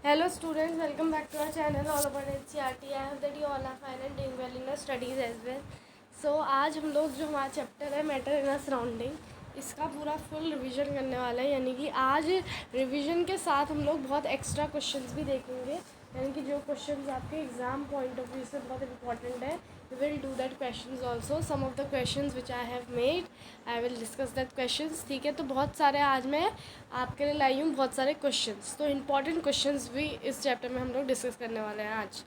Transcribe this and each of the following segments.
Hello students, welcome back to our channel all about NCERT. I hope that you all are fine and doing well in your studies as well. So आज हम लोग जो हमारा chapter है matter in surrounding इसका पूरा full revision करने वाला है। यानी कि आज रिवीजन के साथ हम लोग बहुत एक्स्ट्रा क्वेश्चंस भी देखेंगे। यानी कि जो क्वेश्चंस आपके एग्ज़ाम पॉइंट ऑफ व्यू से बहुत इंपॉर्टेंट है, we will do that questions also. Some of the questions which I have made, I will discuss that questions. ठीक है, तो बहुत सारे आज मैं आपके लिए लाई हूँ बहुत सारे क्वेश्चंस। तो इम्पॉर्टेंट क्वेश्चंस भी इस चैप्टर में हम लोग डिस्कस करने वाले हैं आज।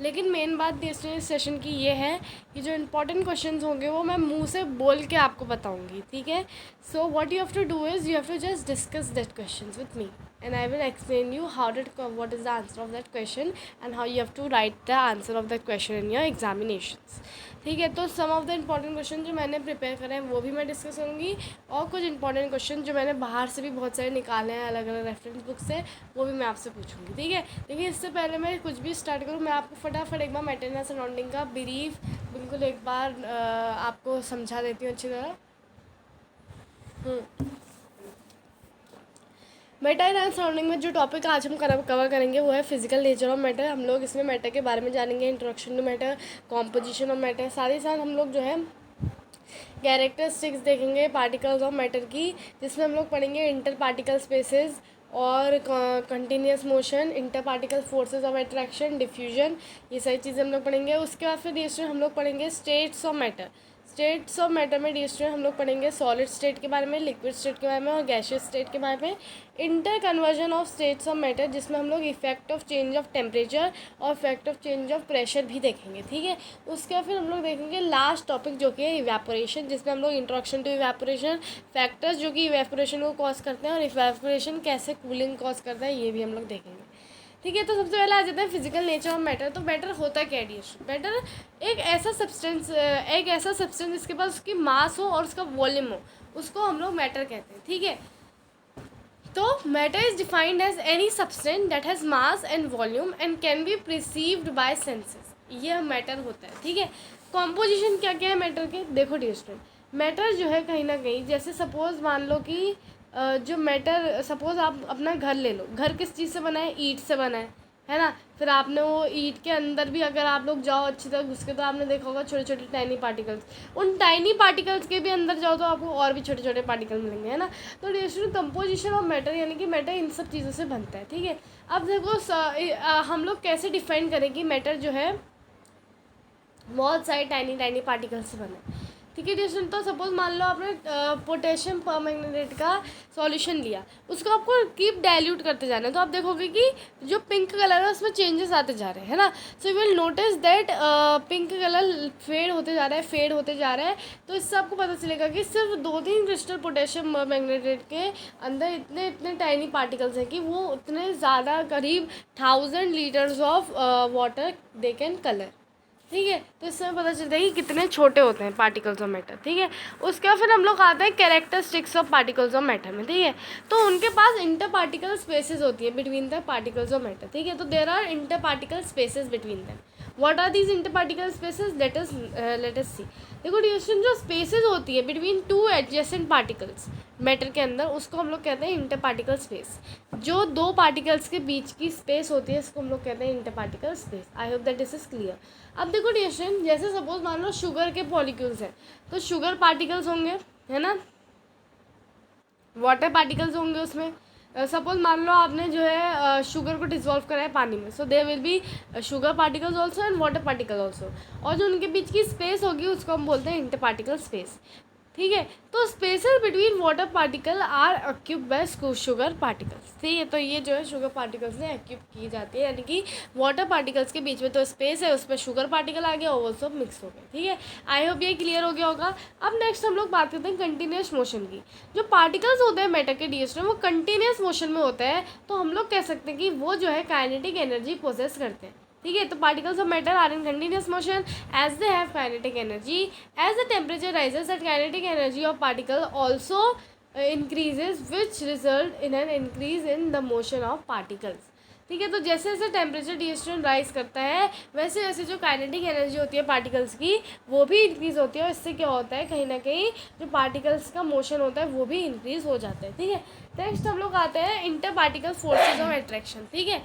लेकिन मेन बात इस सेशन की ये है कि जो इम्पॉर्टेंट क्वेश्चंस होंगे वो मैं मुंह से बोल के आपको बताऊंगी। ठीक है, so what you have to do is you have to just discuss that questions with me and I will explain you what is the answer of that question and how you have to write the answer of that question in your examinations. ठीक है, तो सम of the important question जो मैंने prepare करे हैं वो भी मैं डिस्कस करूँगी, और कुछ इंपॉर्टेंट क्वेश्चन जो मैंने बाहर से भी बहुत सारे निकाले हैं अलग अलग रेफरेंस बुक से, वो भी मैं आपसे पूछूंगी। ठीक है, लेकिन इससे पहले मैं कुछ भी स्टार्ट करूँ, मैं आपको फटाफट एक बार मैटर सराउंडिंग का ब्रीफ बिल्कुल एक बार आपको समझा देती हूँ अच्छी तरह। मैटर एंड सराउंडिंग में जो टॉपिक आज हम कवर करेंगे वो है फिजिकल नेचर ऑफ मैटर। हम लोग इसमें मैटर के बारे में जानेंगे, introduction to matter, composition of matter, साथ ही साथ हम लोग जो है कैरेक्टरिस्टिक्स देखेंगे पार्टिकल्स ऑफ मैटर की, जिसमें हम लोग पढ़ेंगे इंटर पार्टिकल स्पेसेस और continuous motion, inter particle forces of attraction, diffusion, ये सारी चीज़ें हम लोग पढ़ेंगे। उसके बाद फिर डिस्ट्रीब्यूशन हम लोग पढ़ेंगे states of matter. States of matter में डिस्ट्रीब्यूशन हम लोग पढ़ेंगे सॉलिड स्टेट के बारे में, लिक्विड स्टेट के बारे में और गैसियस स्टेट के बारे में। Inter conversion of states of matter, जिसमें हम लोग effect of change of temperature और effect of change of pressure भी देखेंगे। ठीक है, उसके बाद फिर हम लोग देखेंगे लास्ट टॉपिक जो कि है इवेपोरेशन, जिसमें हम लोग इंट्रोडक्शन टू इवेपोरेशन, फैक्टर्स जो कि इवेपोरेशन को कॉज करते हैं और इवेपोरेशन कैसे कूलिंग कॉज करता है ये भी हम लोग देखेंगे। ठीक है, तो सबसे पहले आ जाते हैं फिजिकल नेचर ऑफ मैटर। तो मैटर होता क्या है? मैटर एक ऐसा सब्सटेंस जिसके पास उसकी मास हो और उसका वॉल्यूम हो, उसको हम लोग मैटर कहते हैं। ठीक है, तो matter is defined as any substance that has mass and volume and can be perceived by senses, ये मैटर होता है। ठीक है, कॉम्पोजिशन क्या क्या है मैटर के, देखो डियर स्टूडेंट, मैटर जो है कहीं ना कहीं, जैसे सपोज मान लो कि जो मैटर, सपोज आप अपना घर ले लो, घर किस चीज़ से बना है? ईंट से बना है ना। फिर आपने वो ईंट के अंदर भी अगर आप लोग जाओ अच्छी तरह घुस के, तो आपने देखा होगा छोटे छोटे टाइनी पार्टिकल्स, उन टाइनी पार्टिकल्स के भी अंदर जाओ तो आपको और भी छोटे छोटे पार्टिकल मिलेंगे, है ना। तो डिस्ट्रीब्यूशन कंपोजिशन ऑफ मैटर, यानी कि मैटर इन सब चीज़ों से बनता है। ठीक है, अब देखो हम लोग कैसे डिफाइन करें कि मैटर जो है बहुत सारे टाइनी टाइनी पार्टिकल्स से बना है। ठीक है डिस्टेंस, तो सपोज मान लो आपने पोटेशियम परमैंगनेट का सॉल्यूशन लिया, उसको आपको कीप डाइल्यूट करते जाना है, तो आप देखोगे कि जो पिंक कलर है उसमें चेंजेस आते जा रहे हैं, है ना। So you will notice that pink colour fade होते जा रहा है। तो इससे आपको पता चलेगा कि सिर्फ 2-3 क्रिस्टल पोटेशियम परमैंगनेट के अंदर इतने इतने टाइनी पार्टिकल्स हैं कि वो उतने ज़्यादा करीब 1000 litres of water they can colour. ठीक है, तो इससे पता चलता है कि कितने छोटे होते हैं पार्टिकल्स ऑफ मैटर। ठीक है, उसके बाद फिर हम लोग आते हैं characteristics of particles of matter में। ठीक है, तो उनके पास इंटर पार्टिकल स्पेसेस होती है between the particles of matter. ठीक है, तो there are inter particle spaces between them. What are these inter particle spaces? Let us see. देखो डिस्टेंस, जो स्पेसेस होती है बिटवीन 2 एडजेसेंट पार्टिकल्स मैटर के अंदर, उसको हम लोग कहते हैं इंटर पार्टिकल स्पेस। जो 2 पार्टिकल्स के बीच की स्पेस होती है इसको हम लोग कहते हैं inter particle space. I hope that this is clear. अब देखो डिस्टेंस, जैसे सपोज मान लो शुगर के मॉलिक्यूल्स हैं, तो शुगर पार्टिकल्स होंगे, है ना, वाटर पार्टिकल्स होंगे उसमें। सपोज मान लो आपने जो है शुगर को डिसॉल्व करा है पानी में, so there will be sugar particles also and water particle also, और जो उनके बीच की स्पेस होगी उसको हम बोलते हैं इंटर पार्टिकल स्पेस। ठीक है, तो spaces between water particle are occupied by sugar particles. ठीक है, तो ये जो है शुगर पार्टिकल्स से ऑक्यूप की जाती है, यानी कि वाटर पार्टिकल्स के बीच में तो स्पेस है, उस पर शुगर पार्टिकल आ गया और वो सब मिक्स हो गए। ठीक है, आई होप ये क्लियर हो गया होगा। अब नेक्स्ट हम लोग बात करते हैं कंटिन्यूस मोशन की। जो पार्टिकल्स होते हैं मैटर के डीएस में वो कंटिन्यूस मोशन में होता है, तो हम लोग कह सकते हैं कि वो जो है काइनेटिक एनर्जी पोजेस करते हैं। ठीक है, तो particles of matter are in continuous motion as they have kinetic energy. As the temperature rises that kinetic energy of particle also increases which result in an increase in the motion of particles. ठीक है, तो जैसे जैसे temperature distance rise करता है वैसे वैसे जो काइनेटिक एनर्जी होती है पार्टिकल्स की वो भी इंक्रीज़ होती है, और इससे क्या होता है कहीं ना कहीं जो पार्टिकल्स का मोशन होता है वो भी इंक्रीज़ हो जाता है। ठीक है, नेक्स्ट हम लोग आते हैं inter particle forces of attraction. ठीक है,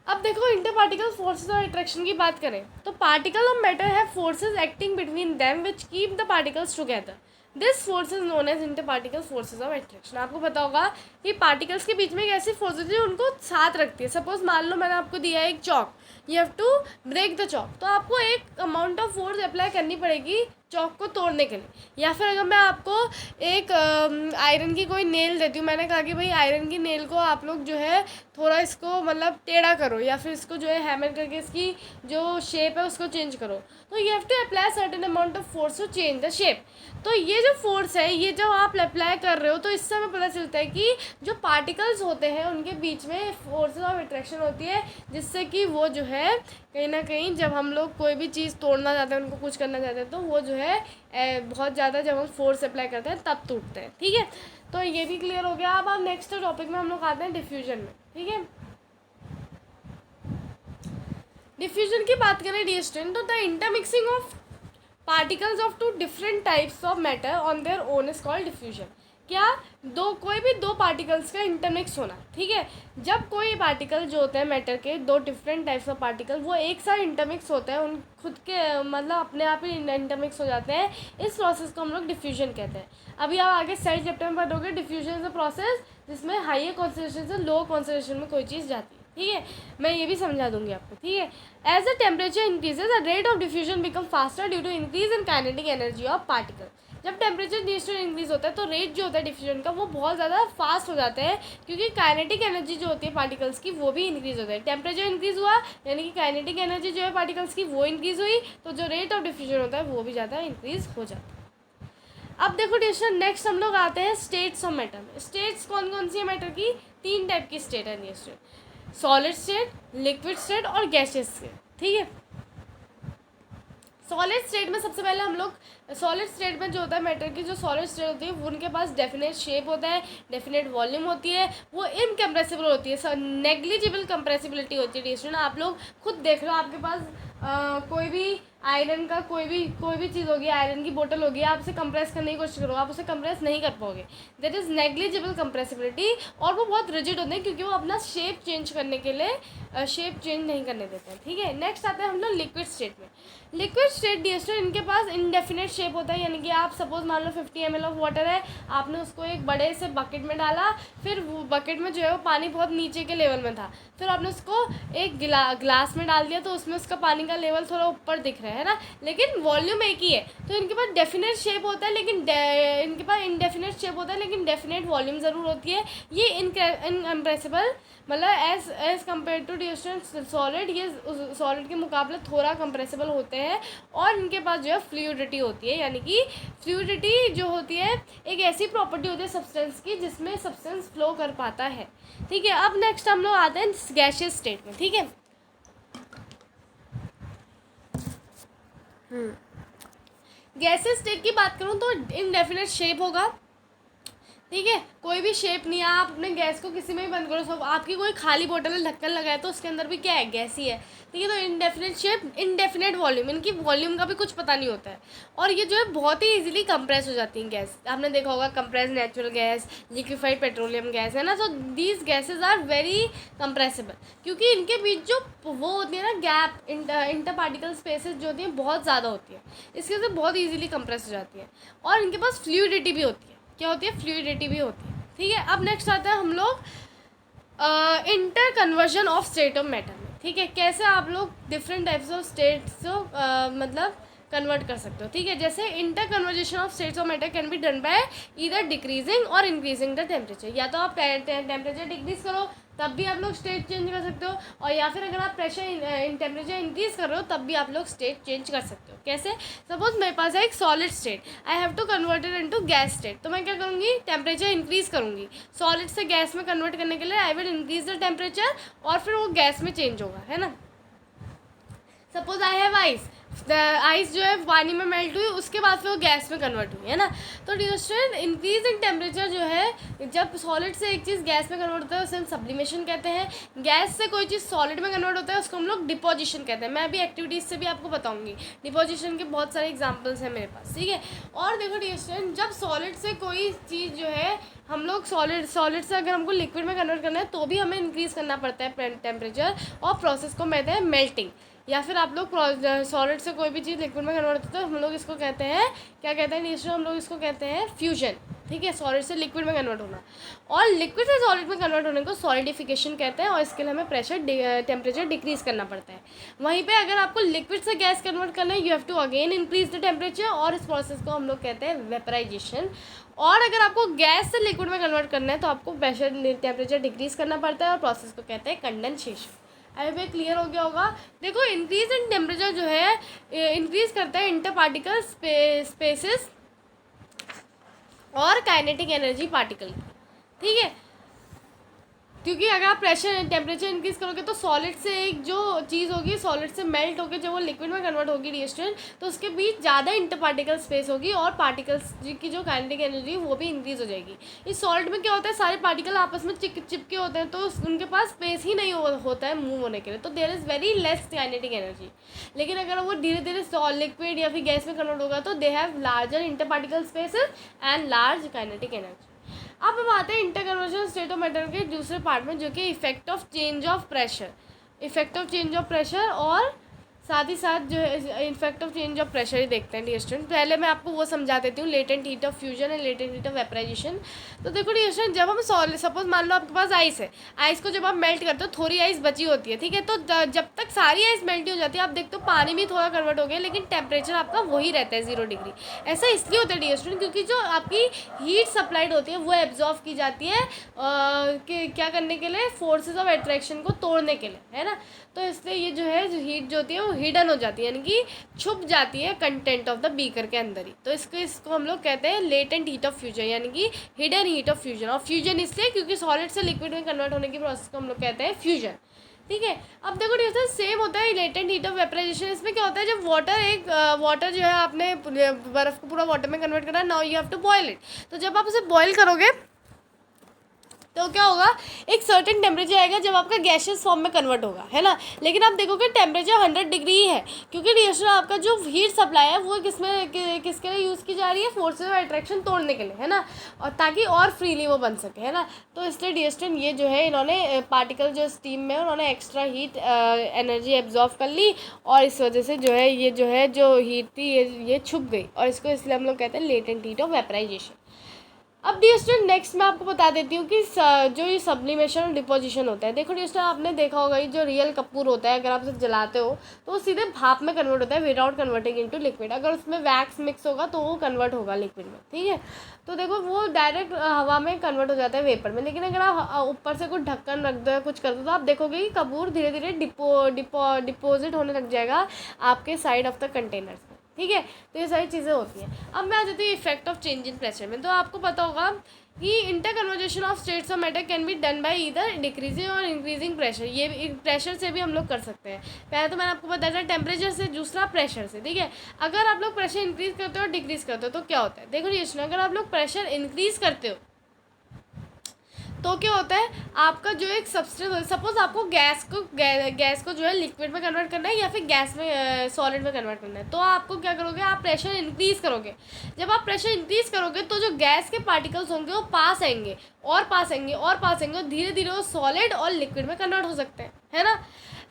अब देखो इंटर पार्टिकल फोर्सेज और अट्रैक्शन की बात करें तो particle of matter have forces acting between them which keep the particles together. This force is known as inter particle forces of attraction. आपको पता होगा कि पार्टिकल्स के बीच में एक ऐसी फोर्सेज है उनको साथ रखती है। सपोज मान लो मैंने आपको दिया है एक chalk, you have to break the chalk, तो आपको एक अमाउंट ऑफ फोर्स अप्लाई करनी पड़ेगी चौक को तोड़ने के लिए। या फिर अगर मैं आपको एक आयरन की कोई नेल देती हूँ, मैंने कहा कि भाई आयरन की नेल को आप लोग जो है थोड़ा इसको मतलब टेढ़ा करो या फिर इसको जो है हैमर करके इसकी जो शेप है उसको चेंज करो, तो you have to apply certain amount of force to change the shape. तो ये जो फोर्स है ये जब आप अप्लाई कर रहे हो तो इससे हमें पता चलता है कि जो पार्टिकल्स होते हैं उनके बीच में फोर्सेस ऑफ अट्रैक्शन होती है, जिससे कि वो जो है कहीं ना कहीं जब हम लोग कोई भी चीज़ तोड़ना चाहते हैं, उनको कुछ करना चाहते हैं, तो वो जो है बहुत ज़्यादा जब हम फोर्स अप्लाई करते हैं तब टूटते हैं। ठीक है, तो ये भी क्लियर हो गया। अब नेक्स्ट टॉपिक में हम लोग आते हैं डिफ्यूजन में। ठीक है, डिफ्यूजन की बात करें डियर स्टूडेंट, तो the intermixing of particles of two different types of matter on their own is called diffusion. क्या कोई भी दो पार्टिकल्स का इंटरमिक्स होना। ठीक है, जब कोई पार्टिकल जो होते हैं मैटर के, दो डिफरेंट टाइप्स ऑफ पार्टिकल वो एक साथ इंटरमिक्स होते हैं, उन खुद के मतलब अपने आप ही इंटरमिक्स हो जाते हैं, इस प्रोसेस को हम लोग डिफ्यूजन कहते हैं। अभी आप आगे सेकंड चैप्टर में पढ़ोगे डिफ्यूजन इज अ प्रोसेस जिसमें हाइयर कॉन्सेंट्रेशन से लो कॉन्सेंट्रेशन में कोई चीज़ जाती है। ठीक है, मैं ये भी समझा दूंगी आपको। ठीक है, as the temperature increases the rate of diffusion become faster due to increase in kinetic energy of particle. जब टेम्परेचर डिस्टेंस इंक्रीज होता है तो रेट जो होता है डिफ्यूजन का वो बहुत ज़्यादा फास्ट हो जाता है, क्योंकि काइनेटिक एनर्जी जो होती है पार्टिकल्स की वो भी इंक्रीज होता है। टेम्परेचर इंक्रीज हुआ यानी कि काइनेटिक एनर्जी जो है पार्टिकल्स की वो इंक्रीज हुई, तो जो रेट ऑफ डिफ्यूजन होता है वो भी ज़्यादा इंक्रीज हो जाता है। अब देखो डिस्टन नेक्स्ट हम लोग आते हैं स्टेट्स ऑफ मैटर में। स्टेट्स कौन कौन सी है मैटर की? तीन टाइप की स्टेट है distance, solid state, liquid state और गैसियस स्टेट। ठीक है, सॉलिड स्टेट में सबसे पहले हम लोग सॉलिड स्टेट में जो होता है मैटर की जो सॉलिड स्टेट होती है वो उनके पास डेफिनेट शेप होता है, डेफिनेट वॉल्यूम होती है, वो इनकम्प्रेसिबल होती है, नेग्लिजिबल कंप्रेसिबिलिटी होती है। स्टूडेंट आप लोग खुद देख लो, आपके पास कोई भी आयरन का कोई भी चीज़ होगी, आयरन की बोतल होगी, आप उसे कंप्रेस करने की कोशिश करो, आप उसे कंप्रेस नहीं कर पाओगे। That is negligible compressibility. और वो बहुत रिजिड होते हैं क्योंकि वो अपना शेप चेंज करने के लिए शेप चेंज नहीं करने देते हैं। ठीक है, नेक्स्ट आता है हम लोग लिक्विड स्टेट में। लिक्विड स्टेट डिस्टर इनके पास इनडेफिनेट शेप होता है, यानी कि आप सपोज मान लो 50 ml ऑफ वाटर है, आपने उसको एक बड़े से बकेट में डाला, फिर वो बकेट में जो है वो पानी बहुत नीचे के लेवल में था, फिर आपने उसको एक ग्लास में डाल दिया तो उसमें उसका पानी का लेवल थोड़ा ऊपर दिख रहा है ना, लेकिन वॉल्यूम एक ही है। तो इनके पास डेफिनेट शेप होता है लेकिन इनके पास इनडेफिनेट शेप होता है लेकिन डेफिनेट वॉल्यूम ज़रूर होती है। ये इनकम्प्रेसिबल मतलब as compare to distance solid, ये सॉलिड के मुकाबले थोड़ा कंप्रेसिबल होते हैं। और इनके पास जो है फ्लूइडिटी होती है, यानी कि फ्लूइडिटी जो होती है एक ऐसी प्रॉपर्टी होती है सब्सटेंस की जिसमें सब्सटेंस फ्लो कर पाता है। ठीक है, अब नेक्स्ट हम लोग आते हैं गैसियस स्टेट में। ठीक है, गैसियस स्टेट की बात करूँ तो इनडेफिनेट शेप होगा। ठीक है, कोई भी शेप नहीं है, आप अपने गैस को किसी में भी बंद करो, सब आपकी कोई खाली बोतल में ढक्कन लगाए तो उसके अंदर भी क्या है, गैस ही है। ठीक है, तो इनडेफिनेट शेप, इनडेफिनेट वॉल्यूम, इनकी वॉल्यूम का भी कुछ पता नहीं होता है। और ये जो है बहुत ही इजीली कंप्रेस हो जाती हैं गैस। आपने देखा होगा compress natural gas, liquefied petroleum gas है ना, तो these gases are very compressible, क्योंकि इनके बीच जो वो होती है ना गैप, इंटर पार्टिकल स्पेसेस जो होती हैं बहुत ज़्यादा होती है, इसके वजह से बहुत ईजिली कंप्रेस हो जाती है। और इनके पास फ्लूइडिटी भी होती है, क्या होती है, फ्लूइडिटी भी होती है। ठीक है, अब नेक्स्ट आता है हम लोग inter conversion of state of matter में। ठीक है, कैसे आप लोग डिफरेंट टाइप्स ऑफ स्टेट्स को मतलब कन्वर्ट कर सकते हो। ठीक है, जैसे inter conversation of states of matter can be done by either decreasing और इंक्रीजिंग द टेम्परेचर। या तो आप टेम्परेचर डिक्रीज करो तब भी आप लोग स्टेट चेंज कर सकते हो, और या फिर अगर आप प्रेशर टेम्परेचर इंक्रीज कर रहे हो तब भी आप लोग स्टेट चेंज कर सकते हो। कैसे? सपोज मेरे पास है एक solid state, I have to convert it into gas state, तो मैं क्या करूँगी, टेम्परेचर इंक्रीज करूँगी। सॉलिड से गैस में कन्वर्ट करने के लिए I will increase the temperature और फिर वो गैस में चेंज होगा, है ना। Suppose I have ice, ice जो है पानी में मेल्ट हुई, उसके बाद फिर वो गैस में कन्वर्ट हुई, है ना। तो dear student, increase in temperature जो है, जब सॉलिड से एक चीज़ गैस में कन्वर्ट होता है उसे हम सब्लिमेशन कहते हैं। गैस से कोई चीज़ सॉलिड में कन्वर्ट होता है उसको हम लोग डिपोजिशन कहते हैं। मैं अभी एक्टिविटीज़ से भी आपको बताऊंगी, डिपोजिशन के बहुत सारे एग्जाम्पल्स हैं मेरे पास, ठीक है। और देखो डियर स्टूडेंट, जब सॉलिड से कोई चीज़ जो है हम लोग सॉलिड से अगर हमको लिक्विड में कन्वर्ट करना है तो भी हमें इंक्रीज़ करना पड़ता है टेम्परेचर, और प्रोसेस को कहते हैं मेल्टिंग। या फिर आप लोग सॉलिड से कोई भी चीज़ लिक्विड में कन्वर्ट होती है तो हम लोग इसको कहते हैं, क्या कहते हैं नीचे, हम लोग इसको कहते हैं फ्यूजन, ठीक है। सॉलिड से लिक्विड में कन्वर्ट होना, और लिक्विड से सॉलिड में कन्वर्ट होने को सॉलिडिफिकेशन कहते हैं, और इसके लिए हमें टेम्परेचर डिक्रीज़ करना पड़ता है। वहीं पे अगर आपको लिक्विड से गैस कन्वर्ट करना है, you have to again increase the temperature, और इस प्रोसेस को हम लोग कहते हैं वेपराइजेशन। और अगर आपको गैस से लिक्विड में कन्वर्ट करना है तो आपको टेम्परेचर डिक्रीज़ करना पड़ता है, और प्रोसेस को कहते हैं कंडेंसेशन। आई होप क्लियर हो गया होगा। देखो, इंक्रीज इन टेम्परेचर जो है इंक्रीज करता है इंटर पार्टिकल स्पेसेस और काइनेटिक एनर्जी पार्टिकल, ठीक है। क्योंकि अगर आप टेम्परेचर इंक्रीज करोगे तो सॉलिड से एक जो चीज़ होगी, सॉलिड से मेल्ट होकर जब वो लिक्विड में कन्वर्ट होगी डियर स्टूडेंट, तो उसके बीच ज़्यादा इंटर पार्टिकल स्पेस होगी, और पार्टिकल्स की जो काइनेटिक एनर्जी वो भी इंक्रीज हो जाएगी। इस सॉलिड में क्या होता है, सारे पार्टिकल आपस में चिपके होते हैं, तो उनके पास स्पेस ही नहीं होता है मूव होने के लिए, तो there is very less kinetic energy. लेकिन अगर वो धीरे धीरे लिक्विड या फिर गैस में कन्वर्ट होगा तो they have larger inter particle spaces and large kinetic energy. अब हम आते हैं इंटरकन्वर्जन स्टेट ऑफ मैटर के दूसरे पार्ट में, जो कि effect of change of pressure, और साथ ही साथ जो है effect of change of pressure ही देखते हैं डियर स्टूडेंट। पहले मैं आपको वो समझा देती हूँ, latent heat of fusion and latent heat of vaporization. तो देखो डियर स्टूडेंट, जब हम सपोज मान लो आपके पास आइस है, आइस को जब आप मेल्ट करते हो थोड़ी आइस बची होती है, ठीक है। तो जब तक सारी आइस मेल्ट हो जाती है, आप देखते हो पानी भी थोड़ा कन्वर्ट हो गया, लेकिन टेम्परेचर आपका वही रहता है 0 डिग्री। ऐसा इसलिए होता है डियर स्टूडेंट, क्योंकि जो आपकी हीट सप्लाइड होती है वो एब्जॉर्व की जाती है क्या करने के लिए, फोर्सेज ऑफ अट्रैक्शन को तोड़ने के लिए, है ना। तो इसलिए ये जो है हीट जो होती है वो हिडन हो जाती है, यानी कि छुप जाती है कंटेंट ऑफ द बीकर के अंदर ही। तो इसको हम लोग कहते हैं लेटेंट हीट ऑफ फ्यूजन, यानी कि हिडन हीट ऑफ फ्यूजन। और फ्यूजन इसलिए क्योंकि सॉलिड से लिक्विड में कन्वर्ट होने की प्रोसेस को हम लोग कहते हैं फ्यूजन, ठीक है। अब देखो डियर सेम होता है लेटेंट हीट ऑफ वेपराइजेशन। इसमें क्या होता है, जब वाटर जो है आपने बर्फ़ को पूरा वाटर में कन्वर्ट करा, now you have to boil it. तो जब आप उसे बॉयल करोगे तो क्या होगा, एक सर्टेन टेम्परेचर आएगा जब आपका गैशियस फॉर्म में कन्वर्ट होगा, है ना। लेकिन आप देखोगे टेम्परेचर 100 डिग्री ही है, क्योंकि डियर आपका जो हीट सप्लाई है वो किसके लिए यूज़ की जा रही है, फोर्सेस ऑफ अट्रैक्शन तोड़ने के लिए, है ना, और ताकि और फ्रीली वो बन सके, है ना। तो इसलिए डियर ये जो है इन्होंने पार्टिकल जो स्टीम में उन्होंने एक्स्ट्रा हीट एनर्जी एब्जॉर्व कर ली, और इस वजह से जो हीट थी ये छुप गई, और इसको इसलिए हम लोग कहते हैं लेटेंट हीट ऑफ वेपराइजेशन। अब डियर स्टूडेंट, नेक्स्ट मैं आपको बता देती हूँ कि जो ये सब्लिमेशन और डिपोजिशन होता है। देखो डियर स्टूडेंट, आपने देखा होगा ये जो रियल कपूर होता है, अगर आप उसे जलाते हो तो वो सीधे भाप में कन्वर्ट होता है विदाउट कन्वर्टिंग इनटू लिक्विड। अगर उसमें वैक्स मिक्स होगा तो वो कन्वर्ट होगा लिक्विड में, ठीक है। तो देखो वो डायरेक्ट हवा में कन्वर्ट हो जाता है वेपर में। लेकिन अगर आप ऊपर से कुछ ढक्कन रख दो या कुछ कर दो तो आप देखोगे कि कपूर धीरे धीरे डिपोजिट होने लग जाएगा आपके साइड ऑफ द कंटेनर्स में, ठीक है। तो ये सारी चीज़ें होती हैं। अब मैं आ जाती हूँ effect of change in pressure में। तो आपको पता होगा कि inter conversation of states of matter can be done by either decreasing और इंक्रीजिंग प्रेशर। ये प्रेशर से भी हम लोग कर सकते हैं। पहले तो मैंने आपको बताया था टेम्परेचर से, दूसरा प्रेशर से, ठीक है। अगर आप लोग प्रेशर इंक्रीज करते हो और डिक्रीज करते हो तो क्या होता है, देखो ये अगर आप लोग प्रेशर इंक्रीज करते हो तो क्या होता है, आपका जो एक सबस्टेंस, सपोज आपको गैस को जो है लिक्विड में कन्वर्ट करना है या फिर गैस में सॉलिड में कन्वर्ट करना है, तो आपको क्या करोगे, आप प्रेशर इंक्रीज़ करोगे। जब आप प्रेशर इंक्रीज़ करोगे तो जो गैस के पार्टिकल्स होंगे वो पास आएंगे और पास आएंगे और पास आएंगे, और धीरे धीरे वो सॉलिड और लिक्विड में कन्वर्ट हो सकते हैं, है ना।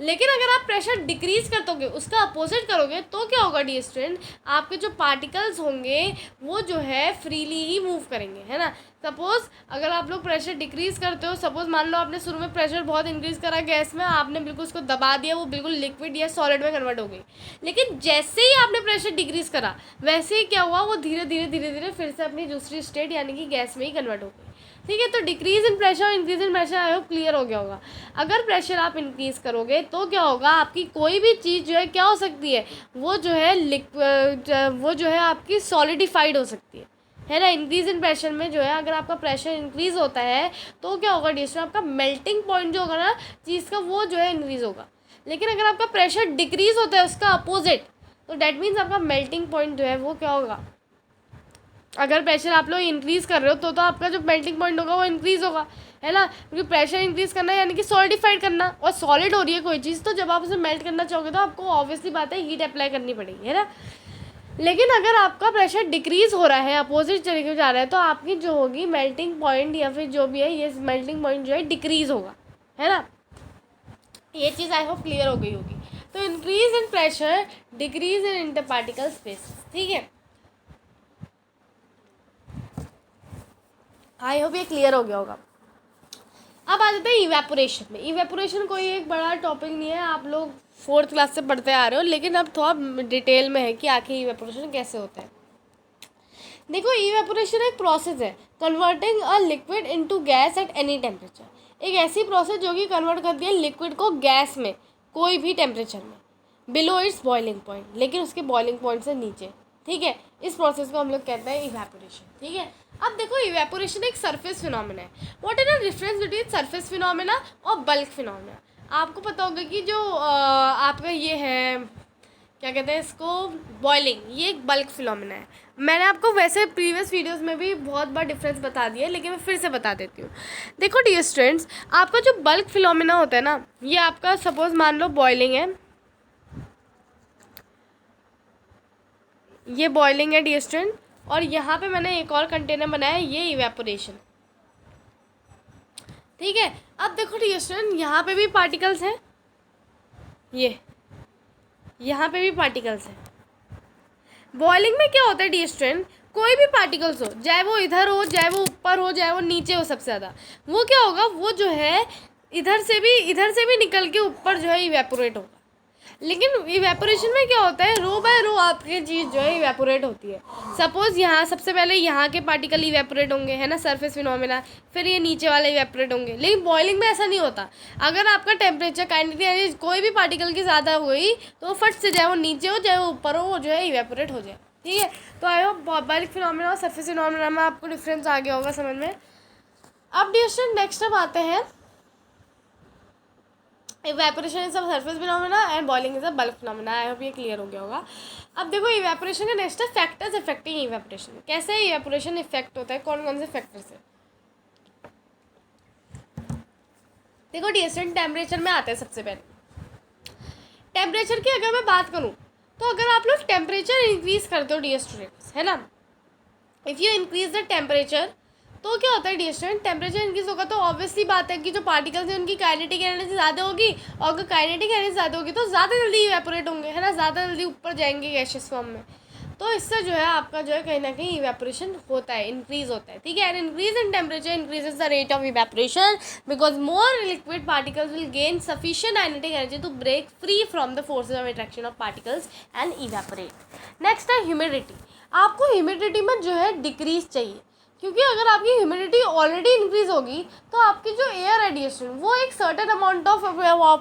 लेकिन अगर आप प्रेशर डिक्रीज़ कर दोगे, उसका अपोजिट करोगे, तो क्या होगा डियर स्टूडेंट, आपके जो पार्टिकल्स होंगे वो जो है फ्रीली ही मूव करेंगे, है ना। सपोज़ अगर आप लोग प्रेशर डिक्रीज़ करते हो, सपोज़ मान लो आपने शुरू में प्रेशर बहुत इंक्रीज़ करा गैस में, आपने बिल्कुल उसको दबा दिया, वो बिल्कुल लिक्विड या सॉलिड में कन्वर्ट हो गई। लेकिन जैसे ही आपने प्रेशर डिक्रीज़ करा, वैसे ही क्या हुआ, वो धीरे धीरे फिर से अपनी दूसरी स्टेट यानी कि गैस में ही कन्वर्ट हो गई, ठीक है। तो डिक्रीज़ इन प्रेशर और increase in pressure I hope clear हो गया होगा। अगर प्रेशर आप इंक्रीज़ करोगे तो क्या होगा, आपकी कोई भी चीज़ जो है क्या हो सकती है, वो जो है आपकी सॉलिडिफाइड हो सकती है ना। इंक्रीज इन प्रेशर में जो है, अगर आपका प्रेशर इंक्रीज़ होता है तो क्या होगा डिस्टर, आपका मेल्टिंग पॉइंट जो होगा ना चीज़ का, वो जो है इंक्रीज़ होगा। लेकिन अगर आपका प्रेशर डिक्रीज़ होता है, उसका अपोजिट, तो डैट मीन्स आपका मेल्टिंग पॉइंट जो है वो क्या होगा, अगर प्रेशर आप लोग इंक्रीज़ कर रहे हो तो आपका जो मेल्टिंग पॉइंट होगा वो इंक्रीज़ होगा, है ना, क्योंकि प्रेशर इंक्रीज़ करना यानी कि सॉलिडिफाइड करना, और सॉलिड हो रही है कोई चीज़ तो जब आप उसे मेल्ट करना चाहोगे तो आपको ऑब्वियसली बात है हीट अप्लाई करनी पड़ेगी, है ना। लेकिन अगर आपका प्रेशर डिक्रीज़ हो रहा है, अपोजिट तरीके से जा रहा है, तो आपकी जो होगी मेल्टिंग पॉइंट या फिर जो भी है ये मेल्टिंग पॉइंट जो है डिक्रीज़ होगा, है ना। ये चीज़ आई होप क्लियर हो गई होगी। तो increase in pressure, decrease in inter particle space, ठीक है, आई होप ये क्लियर हो गया होगा। अब आ जाते हैं इवेपोरेशन में। इवेपोरेशन कोई एक बड़ा टॉपिक नहीं है, आप लोग 4th क्लास से पढ़ते आ रहे हो, लेकिन अब थोड़ा डिटेल में है कि आखिर इवेपोरेशन कैसे होता है। देखो, इवेपोरेशन एक प्रोसेस है converting a liquid into gas at any temperature. एक ऐसी प्रोसेस जो कि कन्वर्ट करती है लिक्विड को गैस में कोई भी टेम्परेचर में, बिलो इट्स बॉइलिंग पॉइंट, लेकिन उसके बॉइलिंग पॉइंट से नीचे, ठीक है। इस प्रोसेस को हम लोग कहते हैं इवेपोरेशन, ठीक है। अब देखो, इवेपोरेशन एक सरफेस फिनोमेना है। What is the difference between surface phenomena और बल्क फिनोमेना? आपको पता होगा कि जो आपका ये है, क्या कहते हैं इसको, बॉइलिंग, ये एक बल्क फिनोमेना है। मैंने आपको वैसे प्रीवियस वीडियोस में भी बहुत बार डिफरेंस बता दिया है, लेकिन मैं फिर से बता देती हूँ। देखो डियर स्टूडेंट्स, आपका जो बल्क फिनोमेना होता है ना, ये आपका सपोज मान लो बॉइलिंग है, ये बॉइलिंग है डियर स्टूडेंट, और यहाँ पे मैंने एक और कंटेनर बनाया है, ये इवेपोरेशन, ठीक है। अब देखो डियर स्टूडेंट, यहाँ पे भी पार्टिकल्स हैं, ये यहाँ पे भी पार्टिकल्स हैं। बॉइलिंग में क्या होता है डियर स्टूडेंट, कोई भी पार्टिकल्स हो, चाहे वो इधर हो, चाहे वो ऊपर हो, चाहे वो नीचे हो, सबसे ज़्यादा वो क्या होगा, वो जो है इधर से भी निकल के ऊपर जो है इवेपोरेट होगा। लेकिन इवेपोरेशन में क्या होता है, रो बाय रो आपकी चीज़ जो है इवेपोरेट होती है। सपोज यहाँ सबसे पहले यहाँ के पार्टिकल इवेपोरेट होंगे, है ना, सरफेस फिनोमेना, फिर ये नीचे वाले इवेपोरेट होंगे। लेकिन बॉइलिंग में ऐसा नहीं होता। अगर आपका टेम्परेचर काइनेटिक कोई भी पार्टिकल की ज़्यादा हुई तो फट से, चाहे वो नीचे हो चाहे वो ऊपर हो, वो जो है इवेपोरेट हो जाए, ठीक है। तो आई होप बल्क फिनोमेना और सरफेस फिनोमेना में आपको डिफरेंस आ गया होगा समझ में। अब डियर नेक्स्ट अब आते हैं, evaporation is a surface phenomena and boiling is a bulk phenomena. I hope ये क्लियर हो गया होगा। अब देखो, इवेपोरेशन का नेक्स्ट है फैक्टर्स इफेक्टिंग इवेपोरेशन। कैसे इवेपोरेशन इफेक्ट होता है, कौन कौन से फैक्टर से? देखो डियर स्टूडेंट, टेम्परेचर में आते हैं सबसे पहले। टेम्परेचर की अगर मैं बात करूँ तो अगर आप लोग टेम्परेचर इंक्रीज करते हो डियर स्टूडेंट्स, है ना, if you increase the temperature, तो क्या होता है डियर स्टूडेंट, टेम्परेचर इंक्रीज होगा तो ऑब्वियसली बात है कि जो पार्टिकल्स हैं उनकी काइनेटिक एनर्जी ज़्यादा होगी, और अगर काइनेटिक एनर्जी ज़्यादा होगी तो ज़्यादा जल्दी इवेपोरेट होंगे, है ना, ज़्यादा जल्दी ऊपर जाएंगे गैशियस फॉर्म में। तो इससे जो है आपका जो है कहीं ना कहीं इवेपोरेशन होता है, इंक्रीज होता है, ठीक है। And increase in temperature increases the rate of evaporation because more liquid particles will gain sufficient kinetic energy to break free from the forces of attraction of particles and evaporate. Next है humidity. आपको humidity में जो है decrease चाहिए, क्योंकि अगर आपकी humidity already increase होगी तो आपकी जो एयर रेडिएशन वो एक certain amount of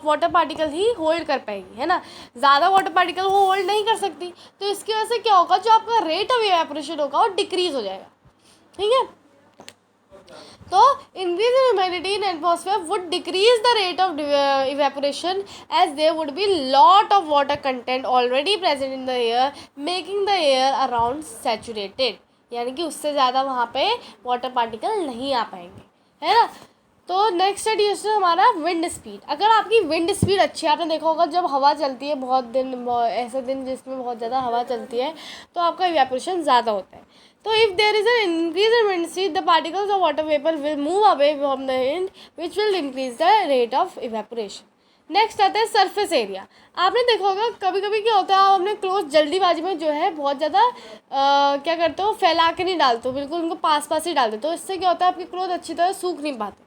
water particle he hold कर पाएगी, है ना, ज़्यादा वाटर पार्टिकल वो होल्ड नहीं कर सकती। तो इसकी वजह से क्या होगा, जो आपका रेट ऑफ इवेपोरेशन होगा वो डिक्रीज हो जाएगा, ठीक है। तो increase in humidity in atmosphere would decrease the rate of evaporation as there would be lot of water content already present in the air, making the air around saturated, यानी कि उससे ज़्यादा वहाँ पे वाटर पार्टिकल नहीं आ पाएंगे, है ना। तो नेक्स्ट है हमारा विंड स्पीड। अगर आपकी विंड स्पीड अच्छी है, आपने देखा होगा जब हवा चलती है बहुत दिन, ऐसे दिन जिसमें बहुत ज़्यादा हवा चलती है तो आपका इवेपोरेशन ज़्यादा होता है। तो if there is an increase in wind speed the particles of water vapour will move away from the wind which will increase the rate of evaporation. Next आता है सरफेस एरिया। आपने देखा होगा कभी कभी क्या होता है, आप अपने क्लोथ जल्दीबाजी में जो है बहुत ज़्यादा क्या करते हो, फैला के नहीं डालते हो, बिल्कुल उनको पास पास ही डाल देते हो। इससे क्या होता है, आपके क्लोथ अच्छी तरह सूख नहीं पाते।